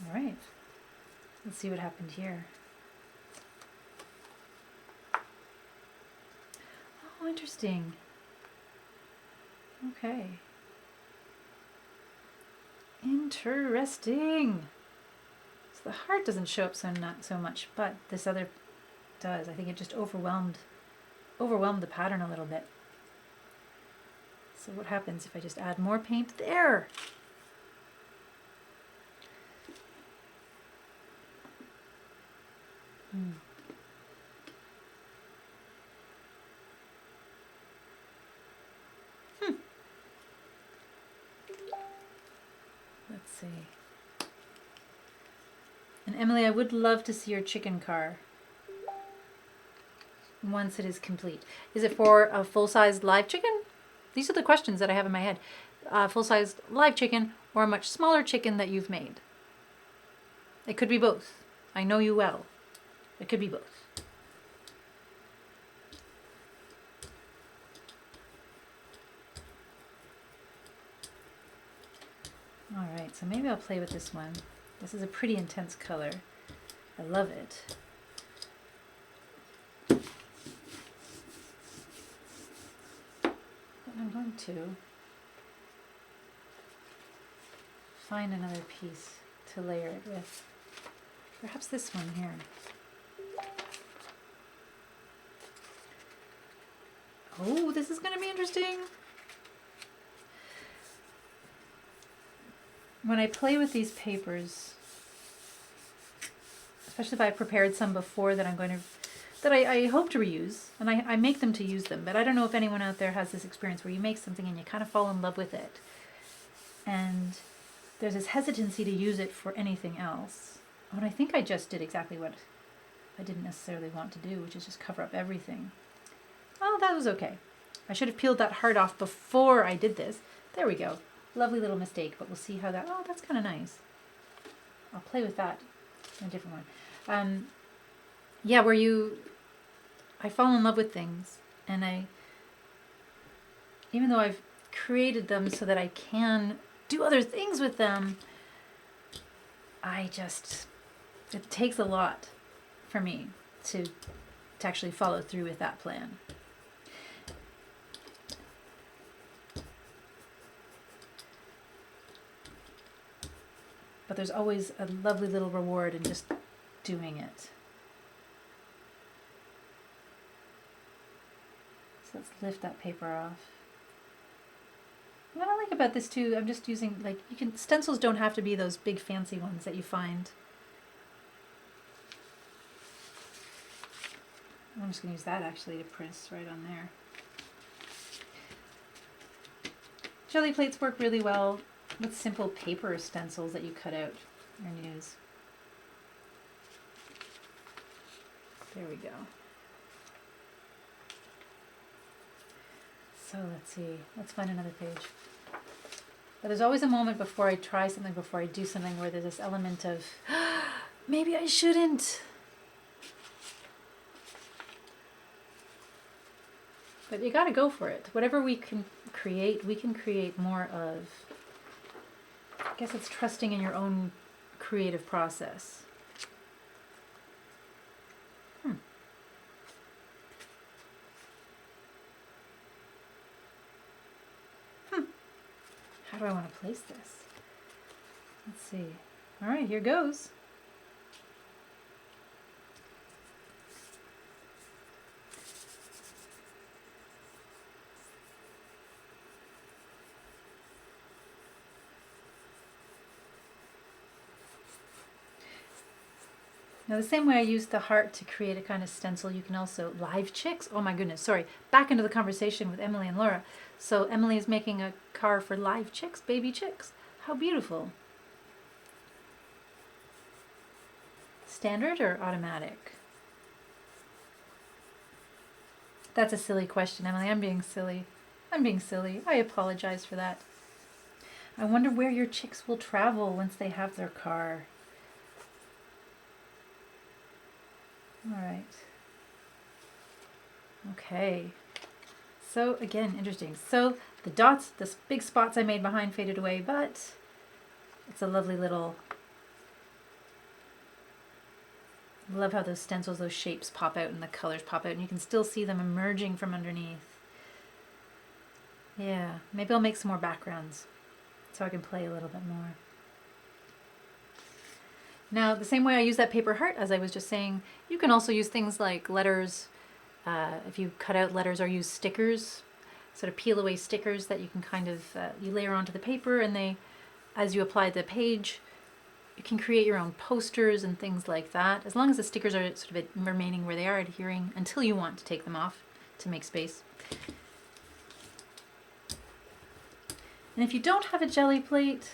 All right, let's see what happened here. Oh, interesting. Okay. Interesting. So the heart doesn't show up not so much, but this other does. I think it just overwhelmed the pattern a little bit. So what happens if I just add more paint there? Let's see. And Emily, I would love to see your chicken car once it is complete. Is it for a full-sized live chicken? These are the questions that I have in my head. Full-sized live chicken or a much smaller chicken that you've made? It could be both. I know you well. It could be both. All right, so maybe I'll play with this one. This is a pretty intense color. I love it. But I'm going to find another piece to layer it with. Perhaps this one here. Oh, this is going to be interesting. When I play with these papers, especially if I prepared some before that I hope to reuse, and I make them to use them, but I don't know if anyone out there has this experience where you make something and you kind of fall in love with it. And there's this hesitancy to use it for anything else. Oh, and I think I just did exactly what I didn't necessarily want to do, which is just cover up everything. Oh, that was okay. I should have peeled that heart off before I did this. There we go. Lovely little mistake, but we'll see how that... Oh, that's kind of nice. I'll play with that in a different one. Yeah, where I fall in love with things, and even though I've created them so that I can do other things with them, I just it takes a lot for me to actually follow through with that plan. But there's always a lovely little reward in just doing it. So let's lift that paper off. What I like about this too, I'm just using, like, stencils don't have to be those big fancy ones that you find. I'm just going to use that actually to press right on there. Gelli plates work really well with simple paper stencils that you cut out and use. There we go. So let's see, let's find another page. But there's always a moment before I try something, before I do something, where there's this element of, maybe I shouldn't. But you gotta go for it. Whatever we can create more of. I guess it's trusting in your own creative process. How do I want to place this? Let's see. All right, here goes. Now the same way I used the heart to create a kind of stencil, you can also, live chicks? Oh my goodness, sorry. Back into the conversation with Emily and Laura. So Emily is making a car for live chicks, baby chicks. How beautiful. Standard or automatic? That's a silly question, Emily. I'm being silly. I apologize for that. I wonder where your chicks will travel once they have their car. All right. Okay. So again, interesting. So the dots, the big spots I made behind faded away, but it's a lovely little, I love how those stencils, those shapes pop out and the colors pop out and you can still see them emerging from underneath. Yeah, maybe I'll make some more backgrounds so I can play a little bit more. Now, the same way I use that paper heart, as I was just saying, you can also use things like letters. If you cut out letters or use stickers, sort of peel away stickers that you can kind of, you layer onto the paper and they, as you apply the page, you can create your own posters and things like that. As long as the stickers are sort of remaining where they are, adhering until you want to take them off to make space. And if you don't have a Gelli plate,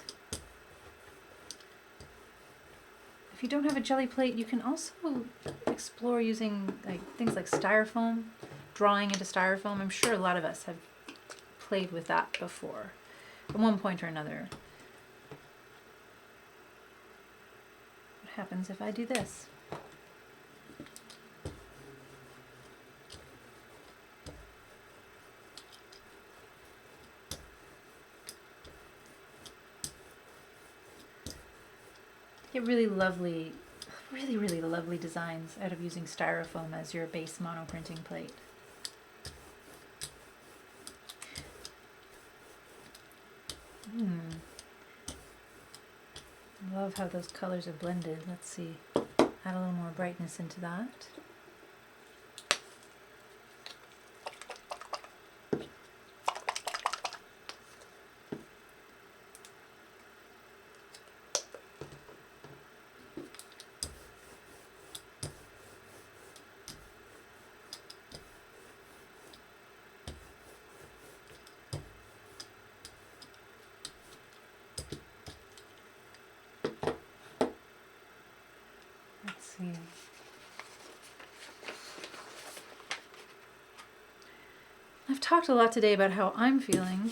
you can also explore using things like styrofoam, drawing into styrofoam. I'm sure a lot of us have played with that before, at one point or another. What happens if I do this? Get really lovely designs out of using styrofoam as your base monoprinting plate. Love how those colors are blended. Let's see, add a little more brightness into that. See. I've talked a lot today about how I'm feeling.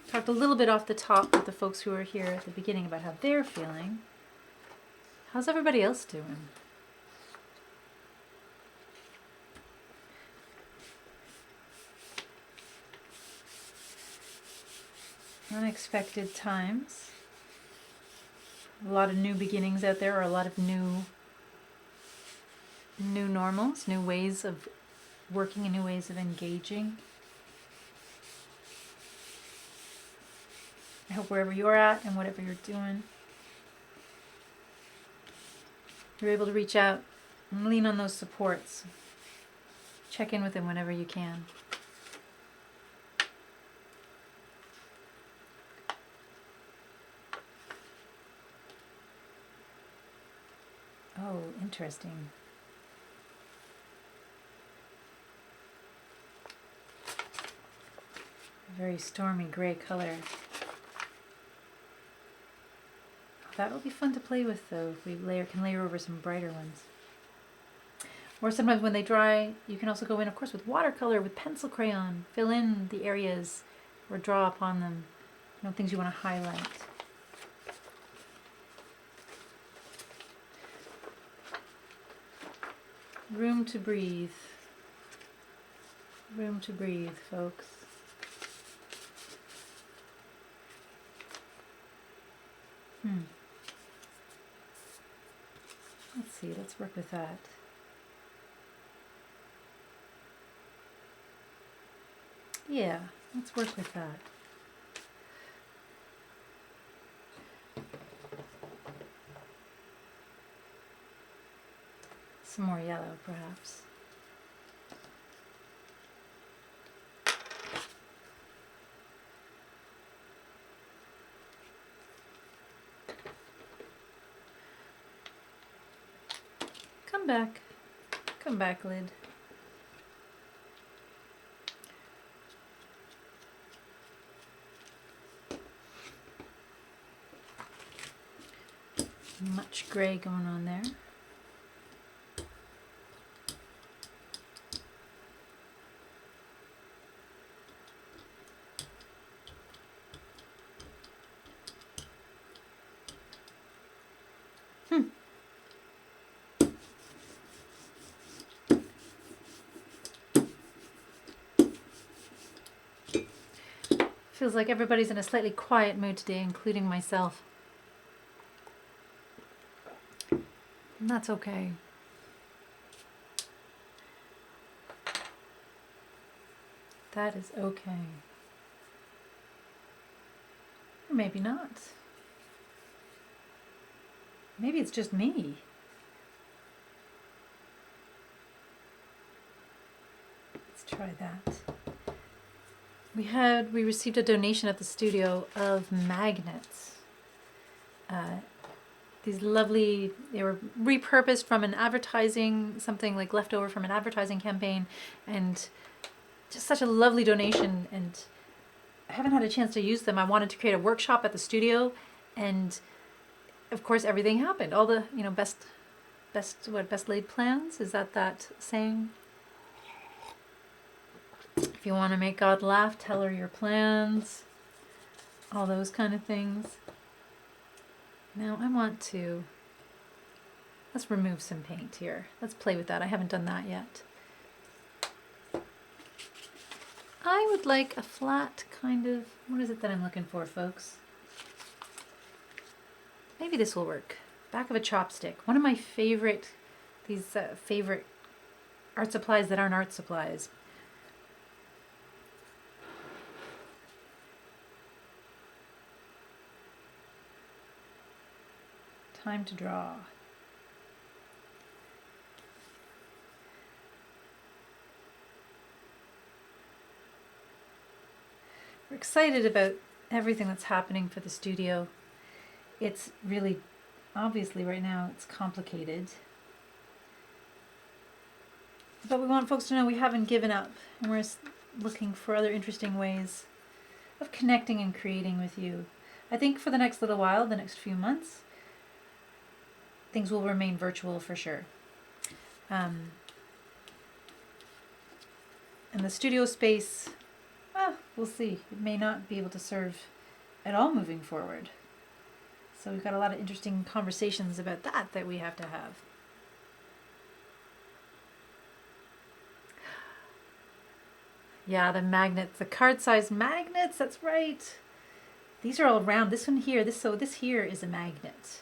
Talked a little bit off the top with the folks who were here at the beginning about how they're feeling. How's everybody else doing? Unexpected times. A lot of new beginnings out there, or a lot of new new normals, new ways of working and new ways of engaging. I hope wherever you're at and whatever you're doing, you're able to reach out and lean on those supports. Check in with them whenever you can. Oh, interesting. A very stormy gray color. That will be fun to play with, though, if we can layer over some brighter ones. Or sometimes when they dry, you can also go in, of course, with watercolor, with pencil crayon. Fill in the areas or draw upon them, things you want to highlight. Room to breathe. Room to breathe, folks. Let's see, let's work with that. Yeah, let's work with that. Some more yellow, perhaps. Come back. Come back, lid. Much gray going on there. Feels like everybody's in a slightly quiet mood today, including myself. And that's okay. That is okay. Or maybe not. Maybe it's just me. Let's try that. We received a donation at the studio of magnets. These lovely, they were repurposed from an advertising, something like leftover from an advertising campaign, and just such a lovely donation. And I haven't had a chance to use them. I wanted to create a workshop at the studio, and of course everything happened. All the, best laid plans? Is that saying? If you want to make God laugh, tell her your plans. All those kind of things. Now let's remove some paint here. Let's play with that. I haven't done that yet. I would like a flat kind of, what is it that I'm looking for, folks? Maybe this will work. Back of a chopstick. One of my favorite art supplies that aren't art supplies. Time to draw. We're excited about everything that's happening for the studio. It's really, obviously right now, it's complicated. But we want folks to know we haven't given up, and we're looking for other interesting ways of connecting and creating with you. I think for the next little while, the next few months, things will remain virtual for sure. And the studio space, well, we'll see. It may not be able to serve at all moving forward. So we've got a lot of interesting conversations about that we have to have. Yeah, the magnets, the card-sized magnets, that's right. These are all round. This one here, this here is a magnet.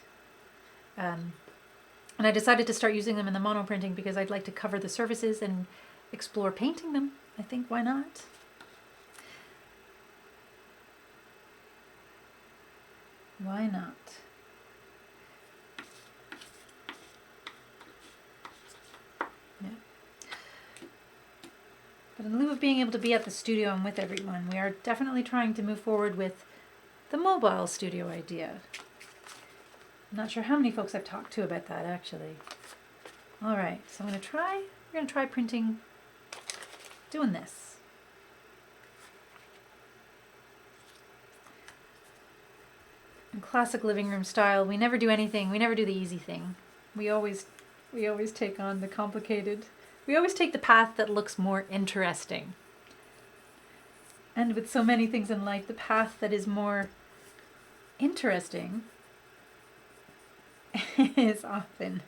And And I decided to start using them in the mono printing because I'd like to cover the surfaces and explore painting them. I think, why not? Why not? Yeah. But in lieu of being able to be at the studio and with everyone, we are definitely trying to move forward with the mobile studio idea. I'm not sure how many folks I've talked to about that, actually. All right, so we're going to try printing, doing this. In classic living room style, we never do anything, we never do the easy thing. We always take on the complicated. We always take the path that looks more interesting. And with so many things in life, the path that is more interesting is often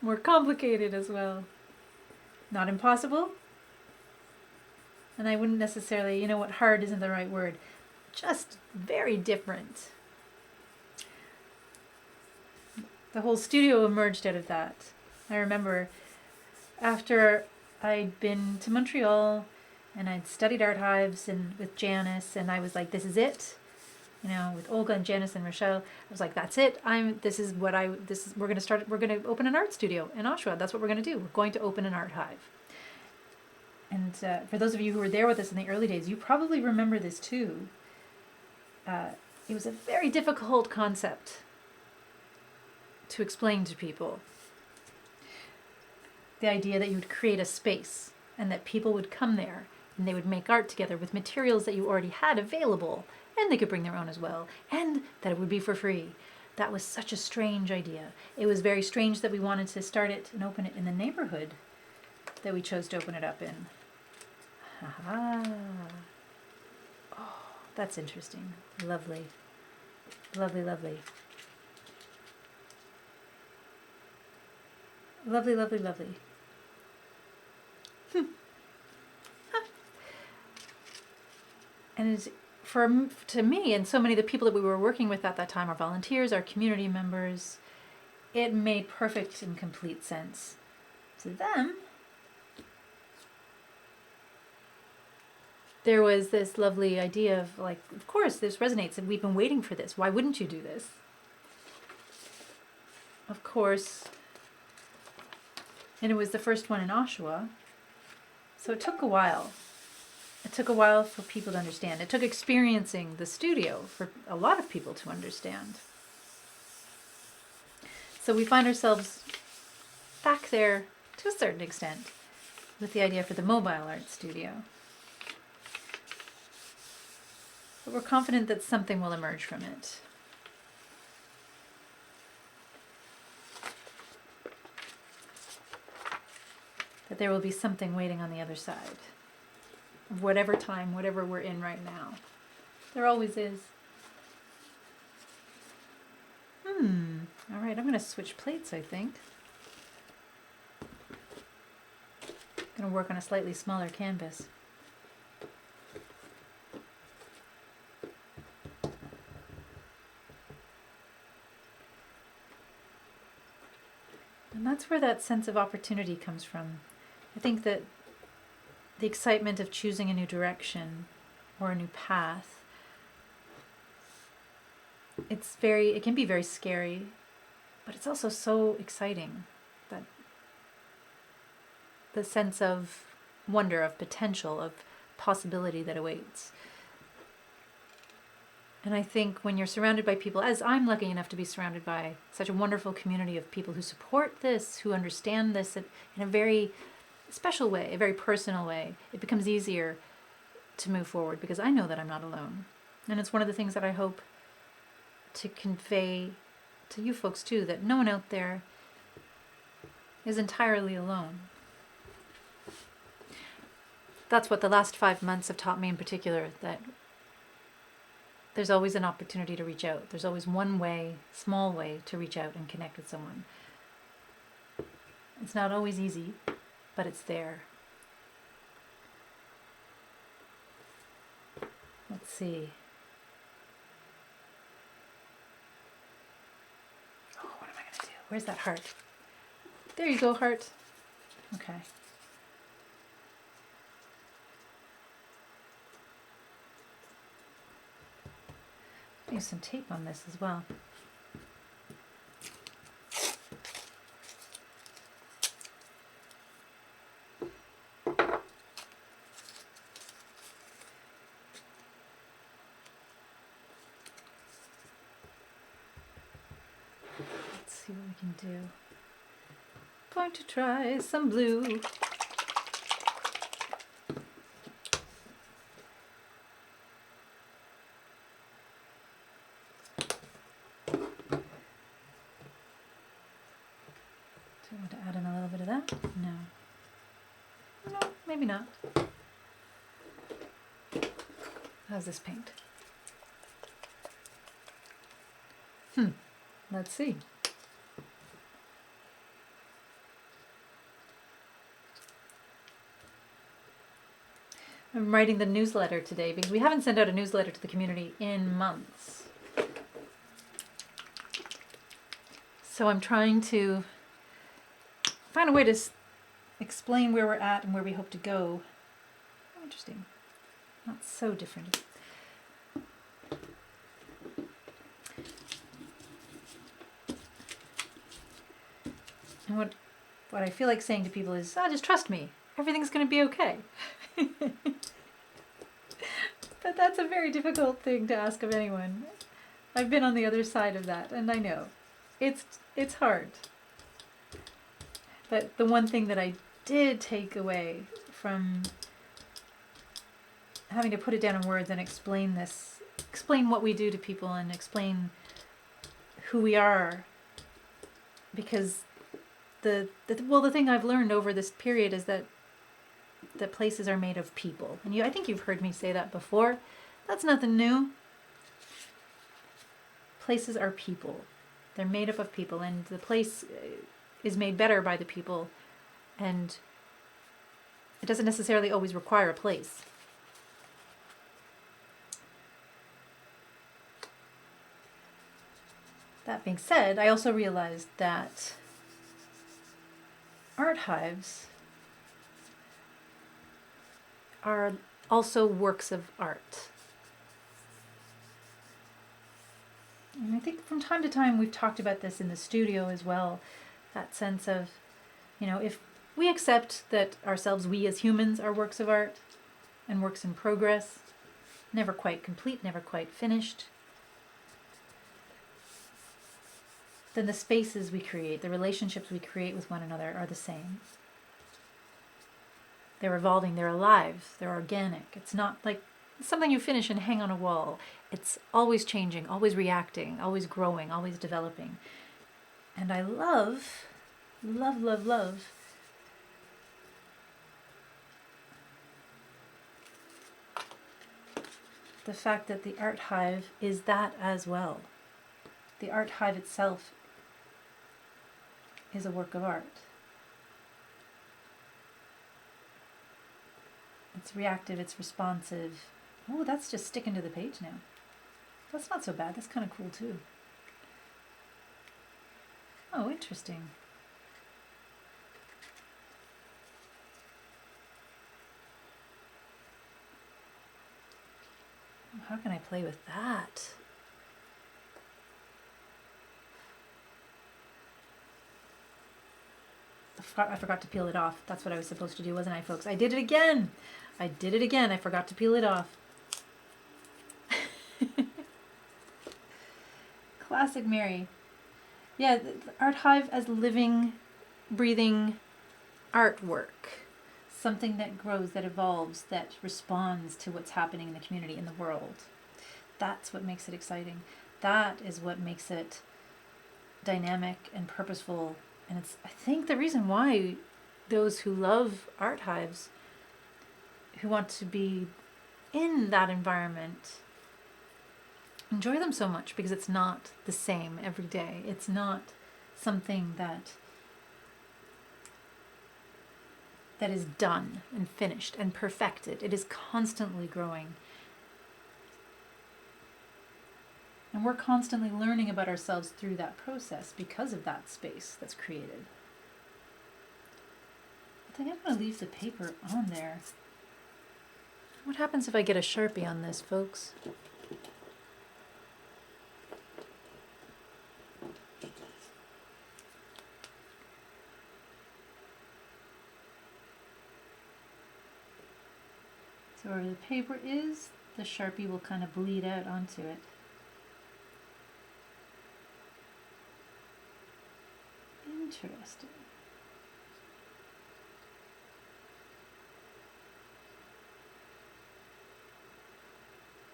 more complicated as well. Not impossible. And I wouldn't necessarily, you know what, hard isn't the right word. Just very different. The whole studio emerged out of that. I remember after I'd been to Montreal and I'd studied art hives and with Janice, and I was like, this is it. You know, with Olga and Janice and Rochelle, I was like, that's it. We're going to open an art studio in Oshawa. That's what we're going to do. We're going to open an art hive. And for those of you who were there with us in the early days, you probably remember this too. It was a very difficult concept to explain to people. The idea that you would create a space and that people would come there and they would make art together with materials that you already had available, and they could bring their own as well, and that it would be for free. That was such a strange idea. It was very strange that we wanted to start it and open it in the neighborhood that we chose to open it up in. Aha. Oh, that's interesting. Lovely. Lovely, lovely. Lovely, lovely, lovely. And to me and so many of the people that we were working with at that time, our volunteers, our community members, it made perfect and complete sense. To them, there was this lovely idea of like, of course, this resonates and we've been waiting for this. Why wouldn't you do this? Of course. And it was the first one in Oshawa. So it took a while. It took a while for people to understand. It took experiencing the studio for a lot of people to understand. So we find ourselves back there to a certain extent with the idea for the mobile art studio. But we're confident that something will emerge from it. That there will be something waiting on the other side of whatever time, whatever we're in right now. There always is. All right, I'm going to switch plates, I think. I'm going to work on a slightly smaller canvas. And that's where that sense of opportunity comes from. I think that the excitement of choosing a new direction or a new path, it can be very scary, but it's also so exciting. That the sense of wonder, of potential, of possibility that awaits. And I think when you're surrounded by people, as I'm lucky enough to be surrounded by such a wonderful community of people who support this, who understand this in a very special way, a very personal way, it becomes easier to move forward because I know that I'm not alone. And it's one of the things that I hope to convey to you folks too, that no one out there is entirely alone. That's what the last 5 months have taught me in particular, that there's always an opportunity to reach out. There's always one way, small way, to reach out and connect with someone. It's not always easy, but it's there. Let's see. Oh, what am I going to do? Where's that heart? There you go, heart. Okay. Use some tape on this as well. Let's see what we can do. Going to try some blue. Do I want to add in a little bit of that? No. No, maybe not. How's this paint? Let's see. I'm writing the newsletter today because we haven't sent out a newsletter to the community in months. So I'm trying to find a way to explain where we're at and where we hope to go. Oh, interesting. Not so different. And what I feel like saying to people is, just trust me. Everything's going to be okay. But that's a very difficult thing to ask of anyone. I've been on the other side of that, and I know. It's hard. But the one thing that I did take away from having to put it down in words and explain what we do to people and explain who we are, because the thing I've learned over this period is that places are made of people. And I think you've heard me say that before. That's nothing new. Places are people. They're made up of people, and the place is made better by the people, and it doesn't necessarily always require a place. That being said, I also realized that art hives are also works of art. And I think from time to time we've talked about this in the studio as well, that sense of, if we accept that we as humans are works of art and works in progress, never quite complete, never quite finished, then the spaces we create, the relationships we create with one another are the same. They're evolving, they're alive, they're organic. It's not like something you finish and hang on a wall. It's always changing, always reacting, always growing, always developing. And I love the fact that the art hive is that as well. The art hive itself is a work of art. It's reactive, it's responsive. Oh, that's just sticking to the page now. That's not so bad. That's kind of cool too. Oh, interesting. How can I play with that? I forgot to peel it off. That's what I was supposed to do, wasn't I, folks? I did it again. I forgot to peel it off. Classic Mary. Yeah, the art hive as living, breathing artwork. Something that grows, that evolves, that responds to what's happening in the community, in the world. That's what makes it exciting. That is what makes it dynamic and purposeful. And it's, I think, the reason why those who love art hives, who want to be in that environment, enjoy them so much, because it's not the same every day. It's not something that is done and finished and perfected. It is constantly growing. And we're constantly learning about ourselves through that process because of that space that's created. I think I'm going to leave the paper on there. What happens if I get a Sharpie on this, folks? So where the paper is, the Sharpie will kind of bleed out onto it. Interesting.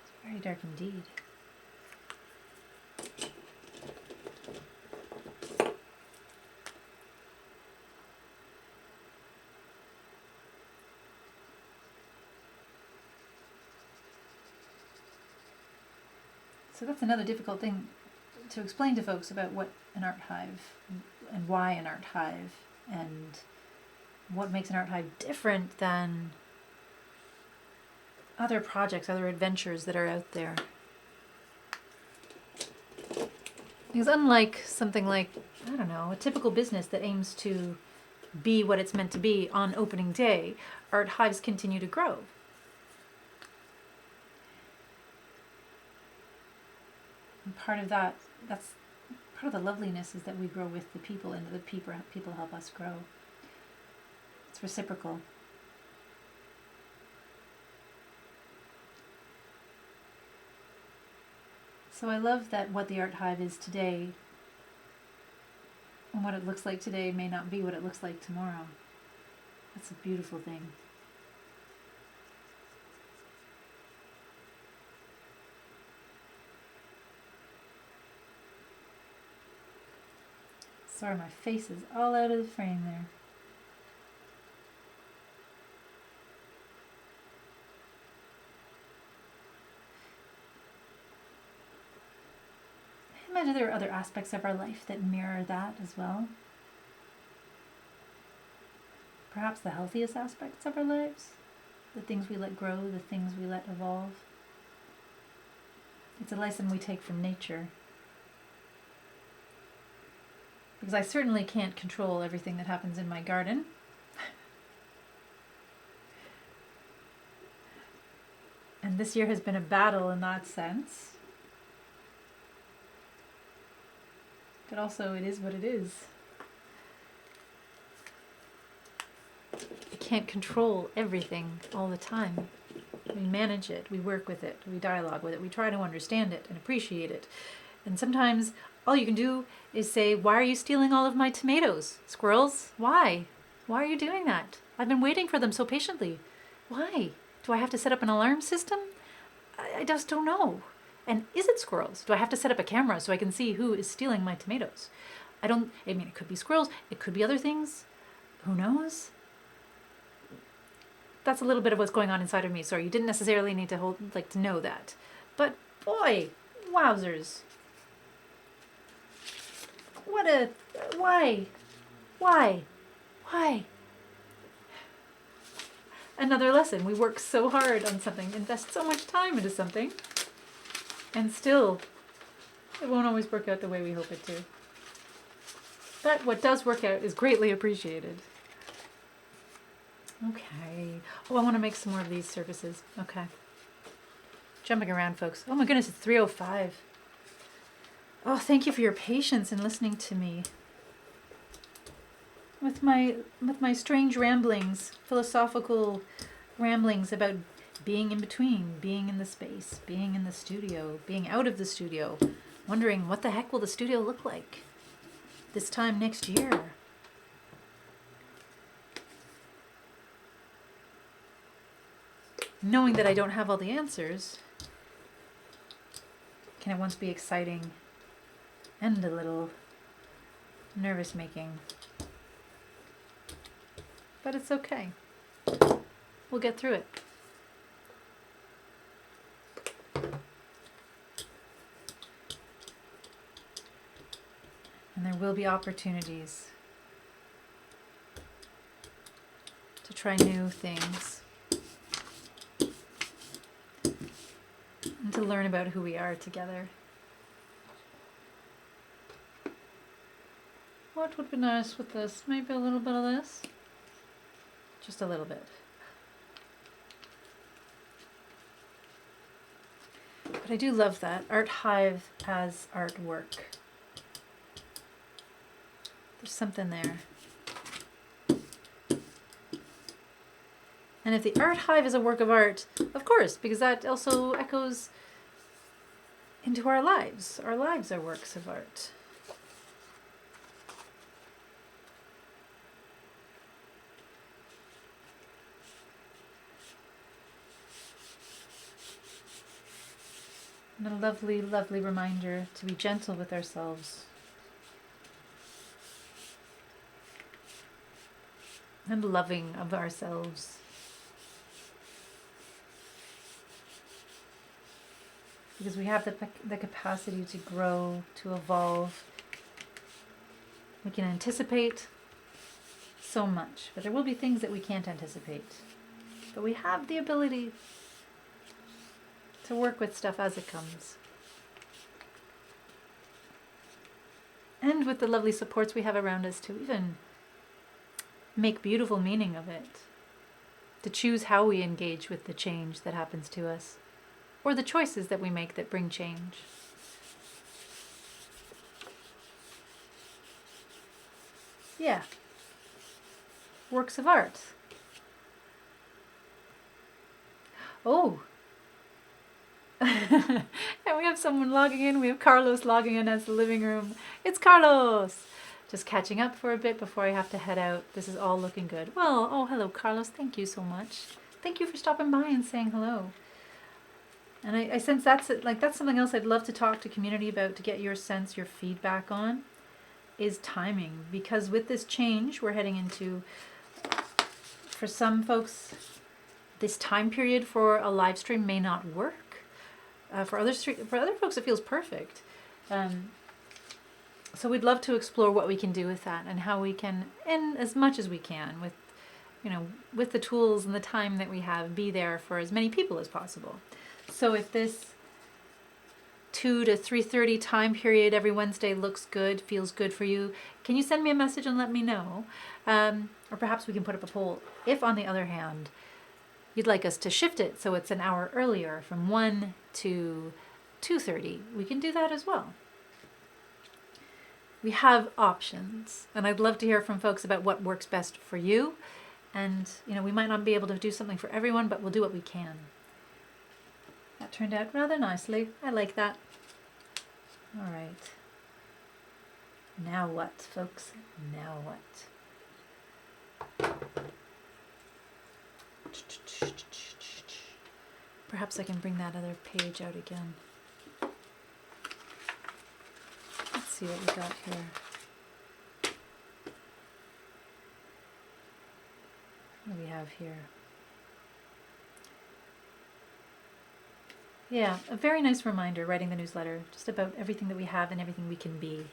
It's very dark indeed. So that's another difficult thing to explain to folks about what an art hive and why an art hive and what makes an art hive different than other projects, other adventures that are out there. Because unlike something like, I don't know, a typical business that aims to be what it's meant to be on opening day, art hives continue to grow. And part of that's part of the loveliness is that we grow with the people, and the people help us grow. It's reciprocal. So I love that what the art hive is today and what it looks like today may not be what it looks like tomorrow. That's a beautiful thing. Sorry, my face is all out of the frame there. I imagine there are other aspects of our life that mirror that as well. Perhaps the healthiest aspects of our lives, the things we let grow, the things we let evolve. It's a lesson we take from nature. Because I certainly can't control everything that happens in my garden. And this year has been a battle in that sense. But also it is what it is. We can't control everything all the time. We manage it, we work with it, we dialogue with it, we try to understand it and appreciate it. And sometimes all you can do is say, why are you stealing all of my tomatoes? Squirrels, why? Why are you doing that? I've been waiting for them so patiently. Why? Do I have to set up an alarm system? I just don't know. And is it squirrels? Do I have to set up a camera so I can see who is stealing my tomatoes? I mean, it could be squirrels, it could be other things. Who knows? That's a little bit of what's going on inside of me. Sorry, you didn't necessarily need to to know that. But boy, wowzers. Why? Another lesson. We work so hard on something, invest so much time into something, and still, it won't always work out the way we hope it to. But what does work out is greatly appreciated. Okay. Oh, I want to make some more of these surfaces. Okay. Jumping around, folks. Oh my goodness, it's 3:05. Oh, thank you for your patience in listening to me. With my strange ramblings, philosophical ramblings about being in between, being in the space, being in the studio, being out of the studio, wondering what the heck will the studio look like this time next year. Knowing that I don't have all the answers can at once be exciting and a little nervous making. But it's okay. We'll get through it. And there will be opportunities to try new things and to learn about who we are together. what would be nice with this? Maybe a little bit of this? Just a little bit. But I do love that. Art Hive as artwork. There's something there. And if the Art Hive is a work of art, of course, because that also echoes into our lives. Our lives are works of art. And a lovely, lovely reminder to be gentle with ourselves. And loving of ourselves. Because we have the capacity to grow, to evolve. We can anticipate so much, but there will be things that we can't anticipate. But we have the ability to work with stuff as it comes. And with the lovely supports we have around us to even make beautiful meaning of it. To choose how we engage with the change that happens to us. Or the choices that we make that bring change. Yeah. Works of art. Oh. And we have someone logging in. We have Carlos logging in as the living room. It's Carlos! Just catching up for a bit before I have to head out. This is all looking good. Well, oh, hello, Carlos. Thank you so much. Thank you for stopping by and saying hello. And I sense that's something else I'd love to talk to community about, to get your sense, your feedback on, is timing. Because with this change we're heading into, for some folks, this time period for a live stream may not work. For other folks, it feels perfect. So we'd love to explore what we can do with that and how we can, and as much as we can, with the tools and the time that we have, be there for as many people as possible. So if this 2 to 3:30 time period every Wednesday looks good, feels good for you, can you send me a message and let me know? Or perhaps we can put up a poll. If, on the other hand, you'd like us to shift it so it's an hour earlier from 1 to 2:30, we can do that as well. We have options, and I'd love to hear from folks about what works best for you. And, we might not be able to do something for everyone, but we'll do what we can. That turned out rather nicely. I like that. All right. Now what, folks? Now what? Perhaps I can bring that other page out again. Let's see what we got here. What do we have here? Yeah, a very nice reminder, writing the newsletter, just about everything that we have and everything we can be.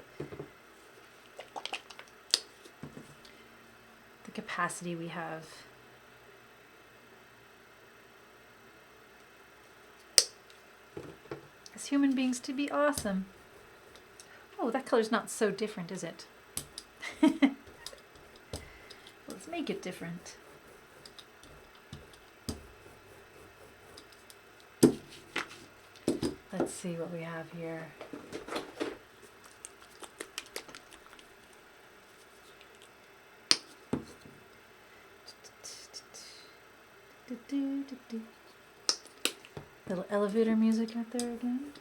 The capacity we have. As human beings to be awesome. Oh, that color's not so different, is it? Let's make it different. Let's see what we have here. Little elevator music out there again.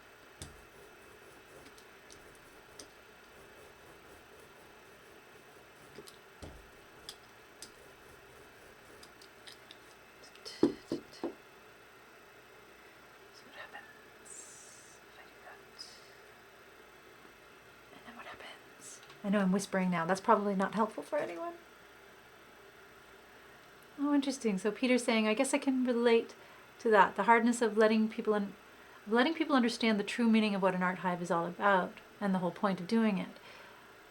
I know I'm whispering now. That's probably not helpful for anyone. Oh, interesting. So Peter's saying, I guess I can relate to that. The hardness of letting people understand the true meaning of what an art hive is all about and the whole point of doing it.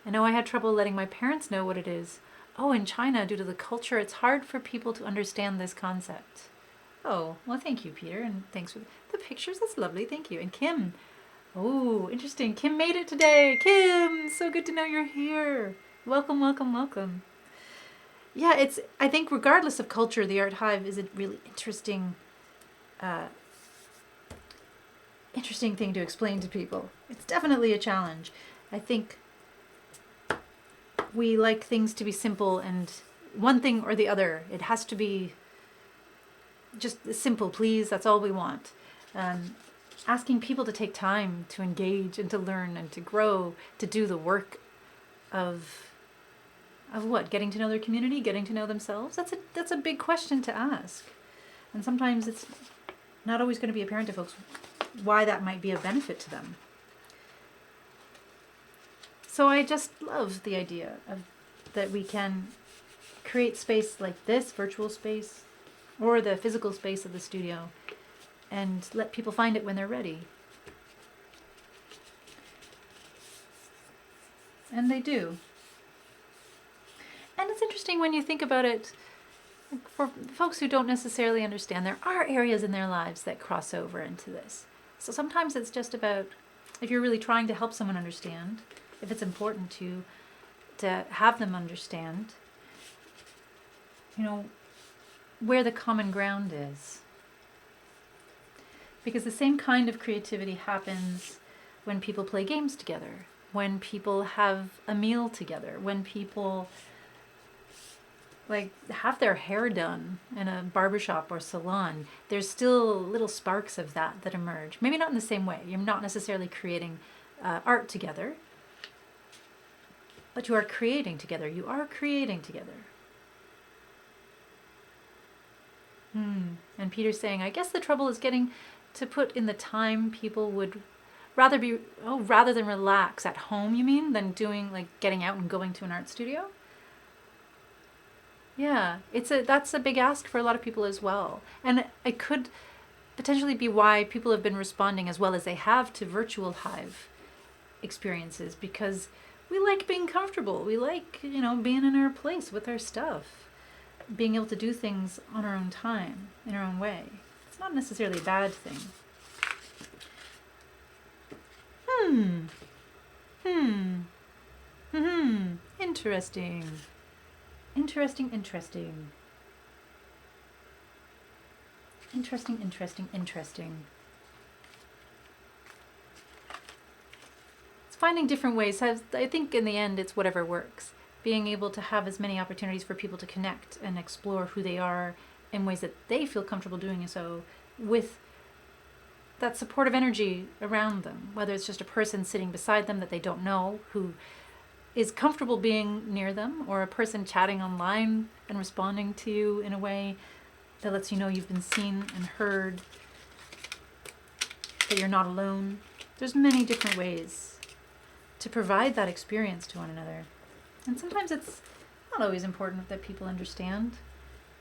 I know I had trouble letting my parents know what it is. Oh, in China, due to the culture, it's hard for people to understand this concept. Oh, well, thank you, Peter, and thanks for the pictures. That's lovely. Thank you. And Kim. Oh, interesting. Kim made it today. Kim, so good to know you're here. Welcome, welcome, welcome. Yeah, I think regardless of culture, the Art Hive is a really interesting thing to explain to people. It's definitely a challenge. I think we like things to be simple and one thing or the other. It has to be just simple, please. That's all we want. Asking people to take time to engage and to learn and to grow, to do the work of what? Getting to know their community, getting to know themselves. That's a big question to ask. And sometimes it's not always going to be apparent to folks why that might be a benefit to them. So I just love the idea of that we can create space like this, virtual space, or the physical space of the studio, and let people find it when they're ready. And they do. And it's interesting when you think about it, for folks who don't necessarily understand, there are areas in their lives that cross over into this. So sometimes it's just about, if you're really trying to help someone understand, if it's important to have them understand, where the common ground is. Because the same kind of creativity happens when people play games together, when people have a meal together, when people have their hair done in a barbershop or salon. There's still little sparks of that emerge. Maybe not in the same way. You're not necessarily creating art together, but you are creating together. You are creating together. And Peter's saying, I guess the trouble is getting to put in the time people would rather than relax at home, you mean, than doing getting out and going to an art studio? Yeah, that's a big ask for a lot of people as well. And it could potentially be why people have been responding as well as they have to virtual Hive experiences, because we like being comfortable. We like, being in our place with our stuff, being able to do things on our own time, in our own way. It's not necessarily a bad thing. Interesting. Interesting. It's finding different ways. I think in the end it's whatever works. Being able to have as many opportunities for people to connect and explore who they are in ways that they feel comfortable doing so, with that supportive energy around them, whether it's just a person sitting beside them that they don't know who is comfortable being near them, or a person chatting online and responding to you in a way that lets you know you've been seen and heard, that you're not alone. There's many different ways to provide that experience to one another. And sometimes it's not always important that people understand.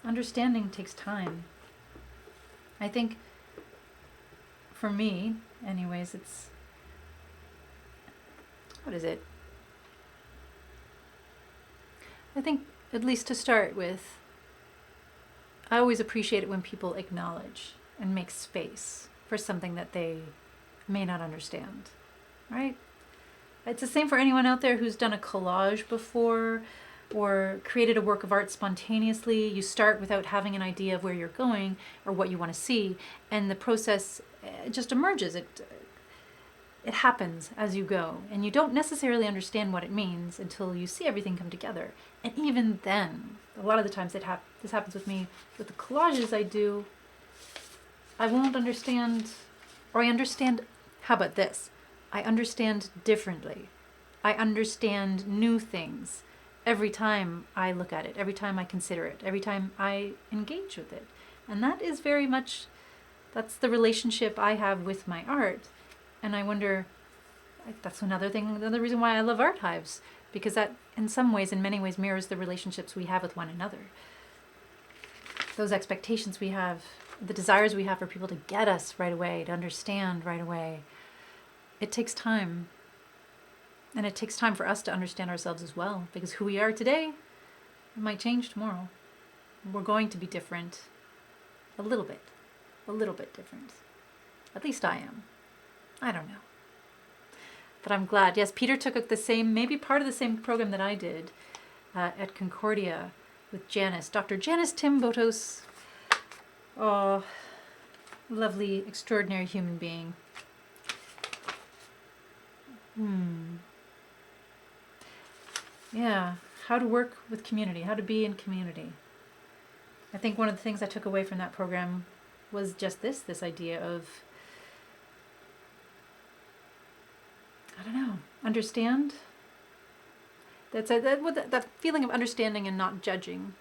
Understanding takes time. I think, for me, anyways, it's... what is it? I think, at least to start with, I always appreciate it when people acknowledge and make space for something that they may not understand, right? It's the same for anyone out there who's done a collage before or created a work of art spontaneously. You start without having an idea of where you're going or what you want to see, and the process just emerges. It happens as you go, and you don't necessarily understand what it means until you see everything come together. And even then, a lot of the times this happens with me with the collages I do. I won't understand, or I understand. How about this? I understand differently. I understand new things every time I look at it, every time I consider it, every time I engage with it. And that is very much, that's the relationship I have with my art. And I wonder, that's another reason why I love art hives, because that in some ways, in many ways, mirrors the relationships we have with one another. Those expectations we have, the desires we have for people to get us right away, to understand right away. It takes time. And it takes time for us to understand ourselves as well, because who we are today might change tomorrow. We're going to be different. A little bit different. At least I am. I don't know. But I'm glad. Yes, Peter took the same, maybe part of the same program that I did at Concordia with Janice, Dr. Janice Tim Botos. Oh, lovely, extraordinary human being. Yeah, how to work with community, how to be in community. I think one of the things I took away from that program was just this idea of, I don't know, understand. That feeling of understanding and not judging.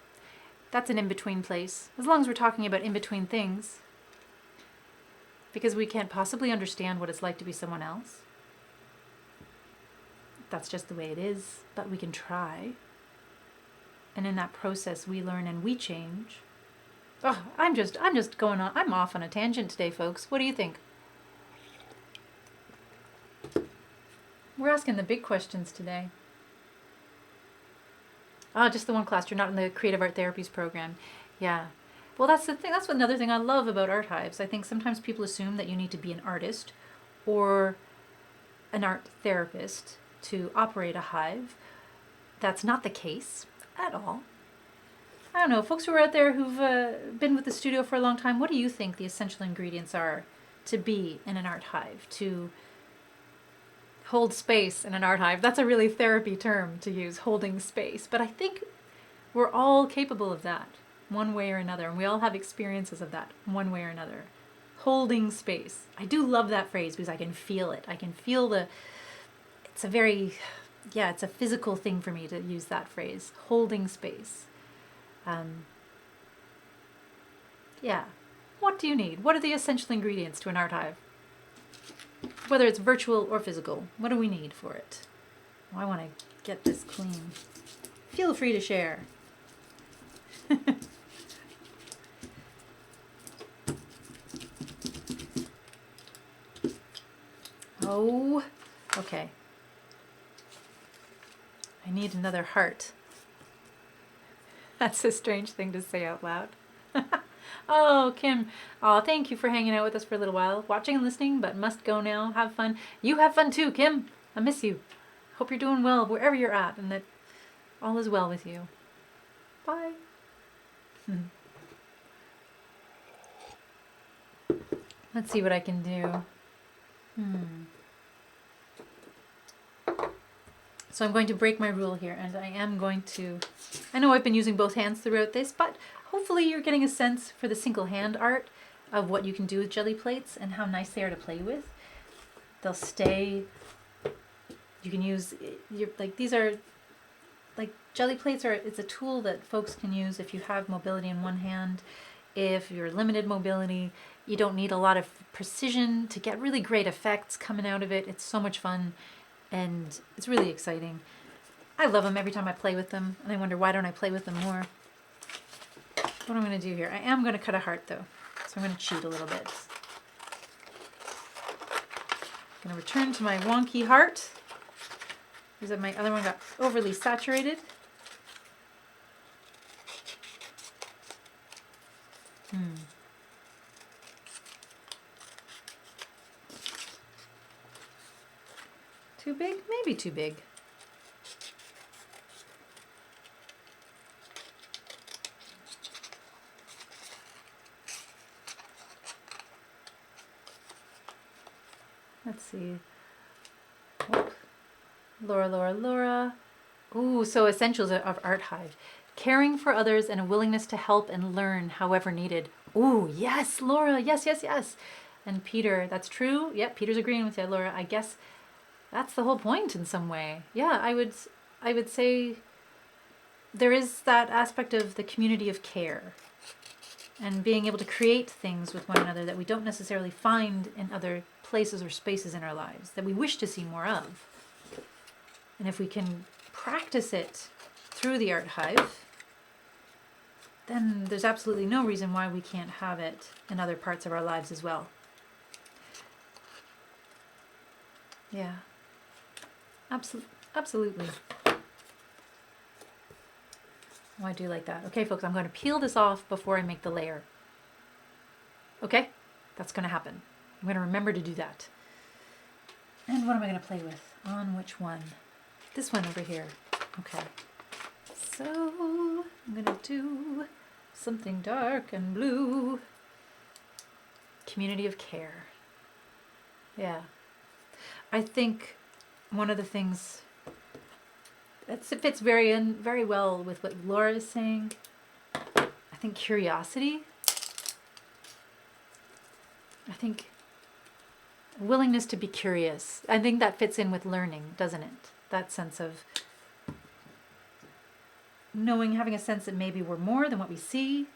That's an in-between place, as long as we're talking about in-between things. Because we can't possibly understand what it's like to be someone else. That's just the way it is, but we can try. And in that process, we learn and we change. Oh, I'm just going on. I'm off on a tangent today, folks. What do you think? We're asking the big questions today. Oh, just the one class. You're not in the Creative Art Therapies program. Yeah. Well, that's the thing. That's another thing I love about art hives. I think sometimes people assume that you need to be an artist or an art therapist to operate a hive. That's not the case at all. I don't know, folks who are out there who've been with the studio for a long time, what do you think the essential ingredients are to be in an art hive, to hold space in an art hive? That's a really therapy term to use, holding space. But I think we're all capable of that, one way or another, and we all have experiences of that, one way or another. Holding space. I do love that phrase because I can feel it. I can feel it's a very, it's a physical thing for me to use that phrase, holding space. What do you need? What are the essential ingredients to an art hive? Whether it's virtual or physical, what do we need for it? Oh, I want to get this clean. Feel free to share. Oh, okay. I need another heart. That's a strange thing to say out loud. Oh, Kim. Oh, thank you for hanging out with us for a little while. Watching and listening, but must go now. Have fun. You have fun too, Kim. I miss you. Hope you're doing well wherever you're at and that all is well with you. Bye. Let's see what I can do. So I'm going to break my rule here, and I am going to, I know I've been using both hands throughout this, but hopefully you're getting a sense for the single hand art of what you can do with Gelli Plates and how nice they are to play with. They'll stay, you can use, these are, Gelli Plates it's a tool that folks can use if you have mobility in one hand. If you're limited mobility, you don't need a lot of precision to get really great effects coming out of it. It's so much fun. And it's really exciting. I love them every time I play with them, and I wonder why don't I play with them more. What I'm going to do here, I am going to cut a heart though, so I'm going to cheat a little bit. I'm going to return to my wonky heart, because my other one got overly saturated. Too big? Maybe too big. Let's see. Oh. Laura. Ooh, so essentials of Art Hive. Caring for others and a willingness to help and learn however needed. Ooh, yes, Laura. Yes. And Peter, that's true. Yep, Peter's agreeing with you, Laura. I guess that's the whole point in some way. Yeah, I would say there is that aspect of the community of care and being able to create things with one another that we don't necessarily find in other places or spaces in our lives that we wish to see more of. And if we can practice it through the Art Hive, then there's absolutely no reason why we can't have it in other parts of our lives as well. Yeah. Absolutely. Oh, I do like that. Okay, folks, I'm going to peel this off before I make the layer. Okay? That's going to happen. I'm going to remember to do that. And what am I going to play with? On which one? This one over here. Okay. So I'm gonna do something dark and blue. Community of care. Yeah. I think one of the things it fits very well with what Laura is saying. I think curiosity. I think willingness to be curious. I think that fits in with learning, doesn't it? That sense of knowing, having a sense that maybe we're more than what we see,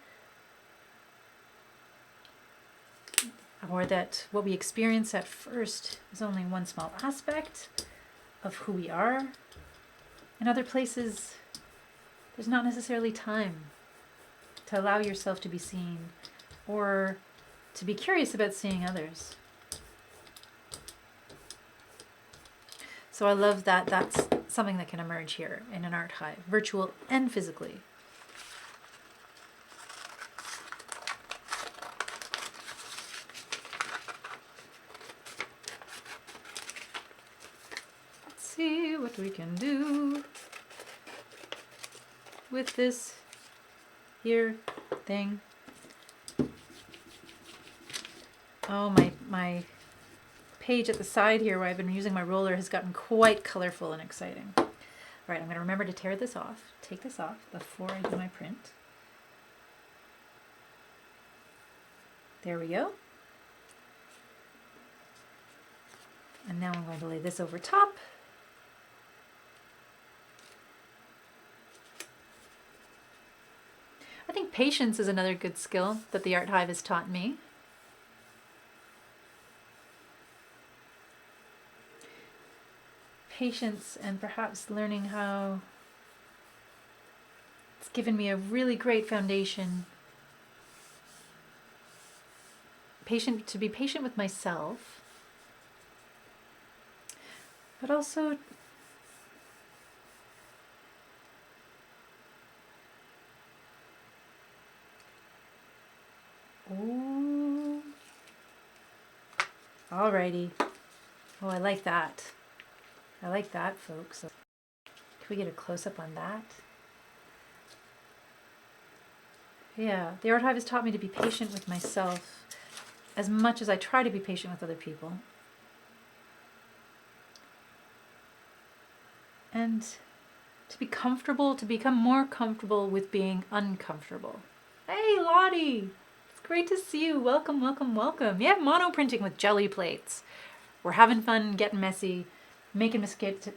or that what we experience at first is only one small aspect of who we are. In other places, there's not necessarily time to allow yourself to be seen or to be curious about seeing others. So I love that that's something that can emerge here in an art hive, virtual and physically. Let's see what we can do with this here thing. Oh, my page at the side here where I've been using my roller has gotten quite colorful and exciting. All right, I'm going to remember to tear this off, take this off before I do my print. There we go. And now I'm going to lay this over top. I think patience is another good skill that the Art Hive has taught me. Patience and perhaps learning how it's given me a really great foundation. To be patient with myself, but also oh, alrighty. Oh, I like that. I like that, folks. Can we get a close-up on that? Yeah, the Art Hive has taught me to be patient with myself as much as I try to be patient with other people. And to be comfortable, to become more comfortable with being uncomfortable. Hey, Lottie! It's great to see you. Welcome, welcome, welcome. Yeah, mono printing with Gelli Plates. We're having fun, getting messy, making mistakes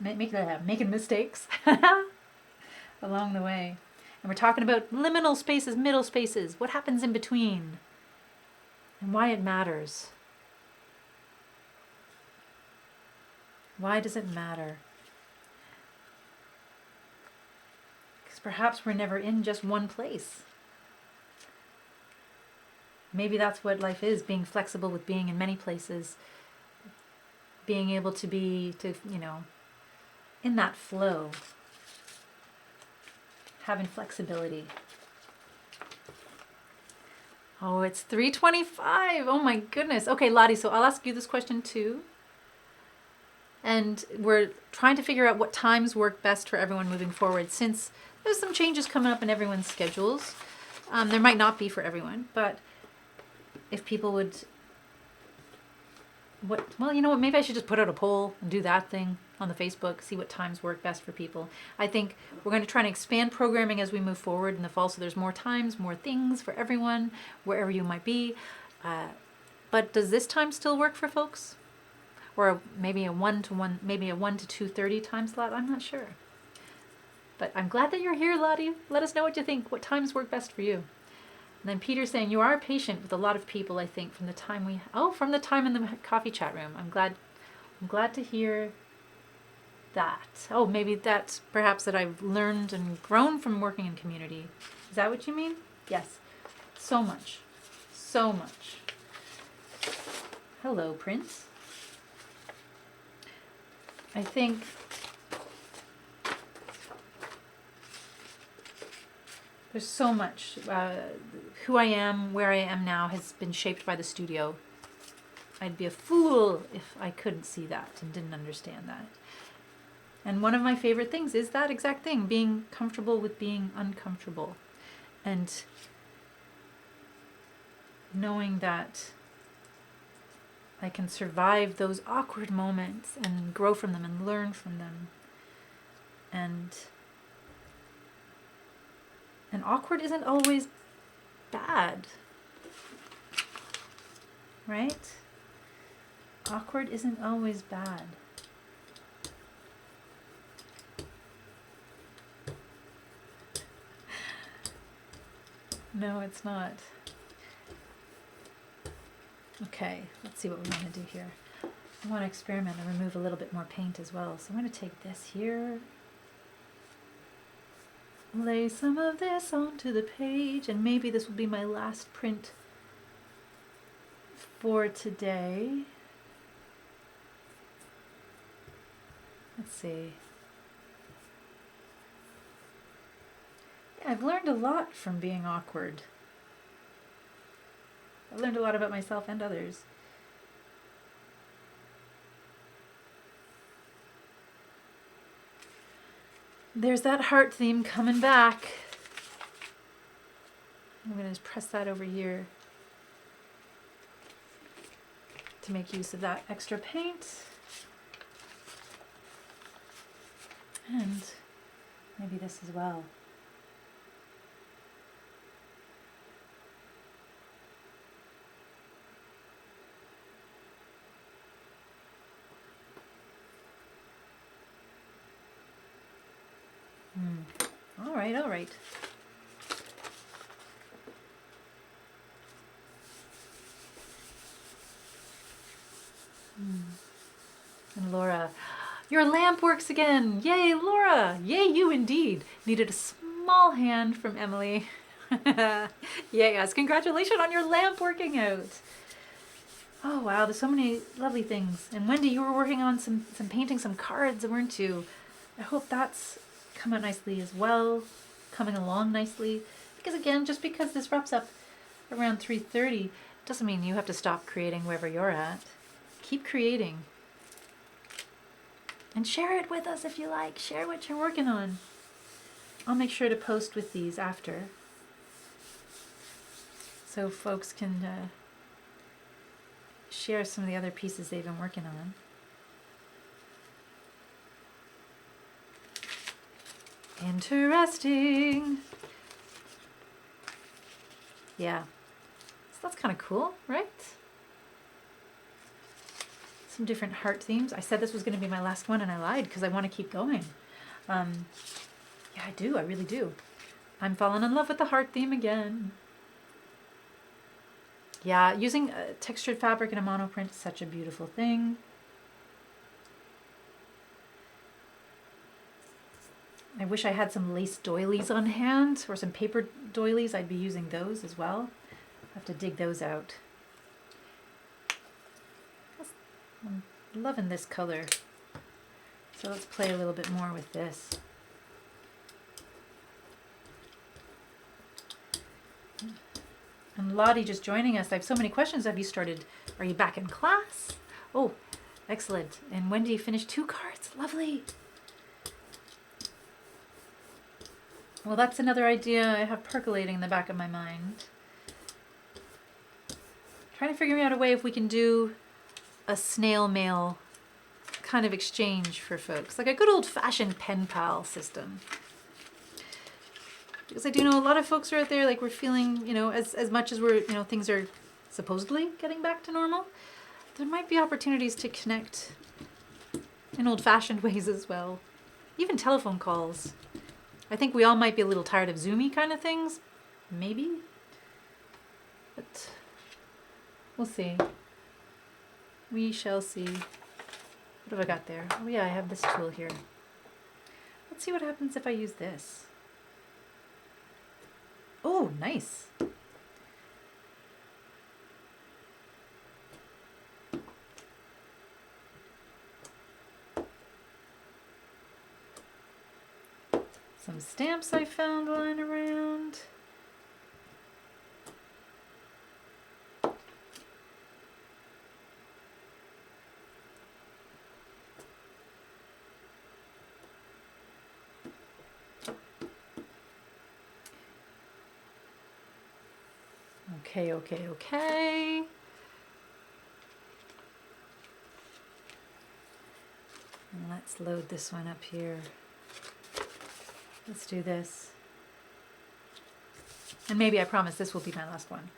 along the way. And we're talking about liminal spaces, middle spaces, what happens in between, and why it matters. Why does it matter? Because perhaps we're never in just one place. Maybe that's what life is, being flexible with being in many places. Being able to be, in that flow. Having flexibility. Oh, it's 3:25. Oh my goodness. Okay, Lottie, so I'll ask you this question too. And we're trying to figure out what times work best for everyone moving forward, since there's some changes coming up in everyone's schedules. There might not be for everyone, but if people would... Well, you know what, maybe I should just put out a poll and do that thing on the Facebook, see what times work best for people. I think we're going to try and expand programming as we move forward in the fall, so there's more times, more things for everyone, wherever you might be. But does this time still work for folks? Or maybe a 1 to 2:30 time slot? I'm not sure. But I'm glad that you're here, Lottie. Let us know what you think. What times work best for you? And then Peter's saying, you are patient with a lot of people, I think, from the time in the coffee chat room. I'm glad to hear that. Oh, maybe that's perhaps that I've learned and grown from working in community. Is that what you mean? Yes. So much. So much. Hello, Prince. I think there's so much. Who I am, where I am now, has been shaped by the studio. I'd be a fool if I couldn't see that and didn't understand that. And one of my favorite things is that exact thing, being comfortable with being uncomfortable. And knowing that I can survive those awkward moments and grow from them and learn from them. And awkward isn't always bad, right? Awkward isn't always bad. No, it's not. Okay, let's see what we want to do here. I want to experiment and remove a little bit more paint as well. So I'm going to take this here, lay some of this onto the page, and maybe this will be my last print for today. Let's see. Yeah, I've learned a lot from being awkward. I've learned a lot about myself and others. There's that heart theme coming back. I'm going to just press that over here to make use of that extra paint. And maybe this as well. All right. And Laura, your lamp works again. Yay, Laura. Yay, you indeed. Needed a small hand from Emily. Yes, congratulations on your lamp working out. Oh, wow, there's so many lovely things. And Wendy, you were working on some painting some cards, weren't you? I hope that's come out nicely as well, coming along nicely. Because again, just because this wraps up around 3:30 doesn't mean you have to stop creating wherever you're at. Keep creating. And share it with us if you like. Share what you're working on. I'll make sure to post with these after, so folks can share some of the other pieces they've been working on. Interesting. Yeah. So that's kind of cool, right? Some different heart themes. I said this was going to be my last one and I lied because I want to keep going. Yeah, I do. I really do. I'm falling in love with the heart theme again. Yeah, using textured fabric in a monoprint is such a beautiful thing. I wish I had some lace doilies on hand or some paper doilies. I'd be using those as well. I have to dig those out. I'm loving this color. So let's play a little bit more with this. And Lottie just joining us. I have so many questions. Have you started? Are you back in class? Oh, excellent. And Wendy finished 2 cards. Lovely. Well, that's another idea I have percolating in the back of my mind. Trying to figure out a way if we can do a snail mail kind of exchange for folks, like a good old-fashioned pen pal system. Because I do know a lot of folks are out there, like we're feeling, as much as we're, things are supposedly getting back to normal, there might be opportunities to connect in old-fashioned ways as well. Even telephone calls. I think we all might be a little tired of Zoomy kind of things, maybe. But we'll see. We shall see. What have I got there? Oh yeah, I have this tool here. Let's see what happens if I use this. Oh, nice. Some stamps I found lying around. Okay, okay, okay. And let's load this one up here. Let's do this. And maybe, I promise, this will be my last one.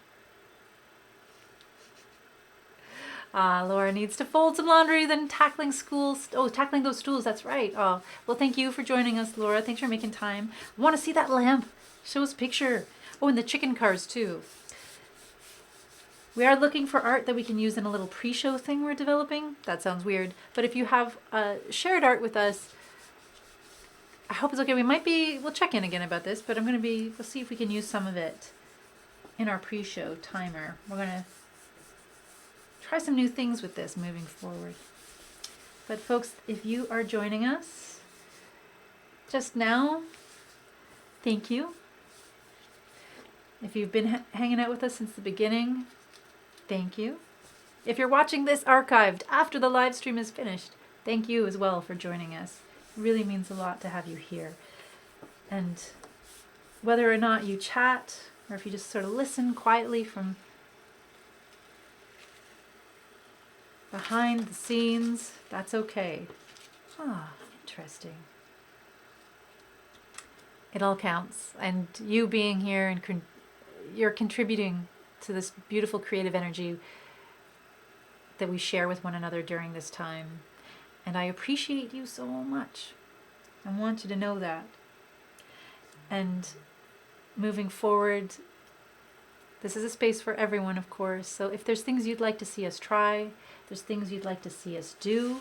Laura needs to fold some laundry, then tackling schools. Oh, tackling those stools, that's right. Oh, well, thank you for joining us, Laura. Thanks for making time. I want to see that lamp. Show us a picture. Oh, and the chicken cars, too. We are looking for art that we can use in a little pre-show thing we're developing. That sounds weird. But if you have shared art with us, I hope it's okay. We'll check in again about this, but we'll see if we can use some of it in our pre-show timer. We're going to try some new things with this moving forward. But folks, if you are joining us just now, thank you. If you've been hanging out with us since the beginning, thank you. If you're watching this archived after the live stream is finished, thank you as well for joining us. It really means a lot to have you here. And whether or not you chat, or if you just sort of listen quietly from behind the scenes, that's okay. Interesting. It all counts. And you being here and you're contributing to this beautiful creative energy that we share with one another during this time. And I appreciate you so much. I want you to know that. And moving forward, this is a space for everyone, of course. So if there's things you'd like to see us try, if there's things you'd like to see us do,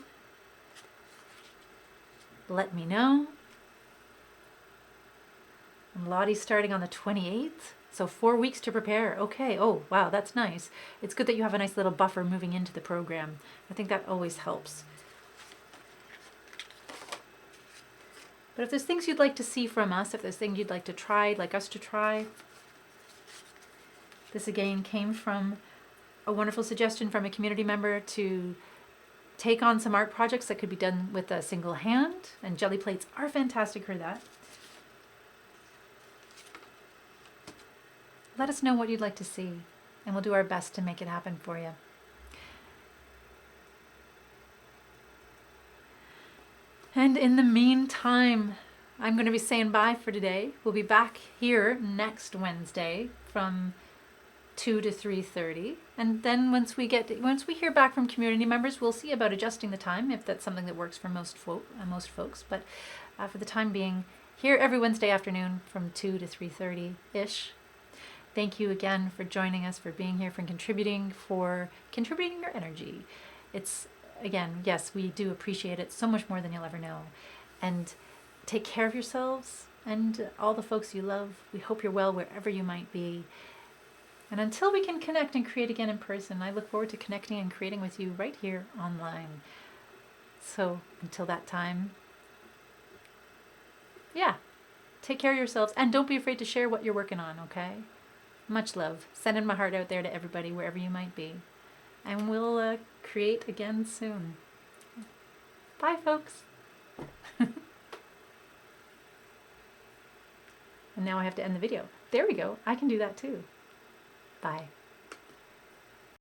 let me know. And Lottie's starting on the 28th. So 4 weeks to prepare. Okay. Oh, wow. That's nice. It's good that you have a nice little buffer moving into the program. I think that always helps. But if there's things you'd like to see from us, if there's things you'd like to try, like us to try, this again came from a wonderful suggestion from a community member to take on some art projects that could be done with a single hand. And Gelli Plates are fantastic for that. Let us know what you'd like to see, and we'll do our best to make it happen for you. And in the meantime, I'm going to be saying bye for today. We'll be back here next Wednesday from 2 to 3:30. And then once we hear back from community members, we'll see about adjusting the time if that's something that works for most folks. But for the time being, here every Wednesday afternoon from 2 to 3:30-ish. Thank you again for joining us, for being here, for contributing your energy. It's, again, yes, we do appreciate it so much more than you'll ever know. And take care of yourselves and all the folks you love. We hope you're well wherever you might be. And until we can connect and create again in person, I look forward to connecting and creating with you right here online. So until that time, take care of yourselves and don't be afraid to share what you're working on, okay? Much love. Sending my heart out there to everybody, wherever you might be. And we'll create again soon. Bye, folks. And now I have to end the video. There we go. I can do that too. Bye.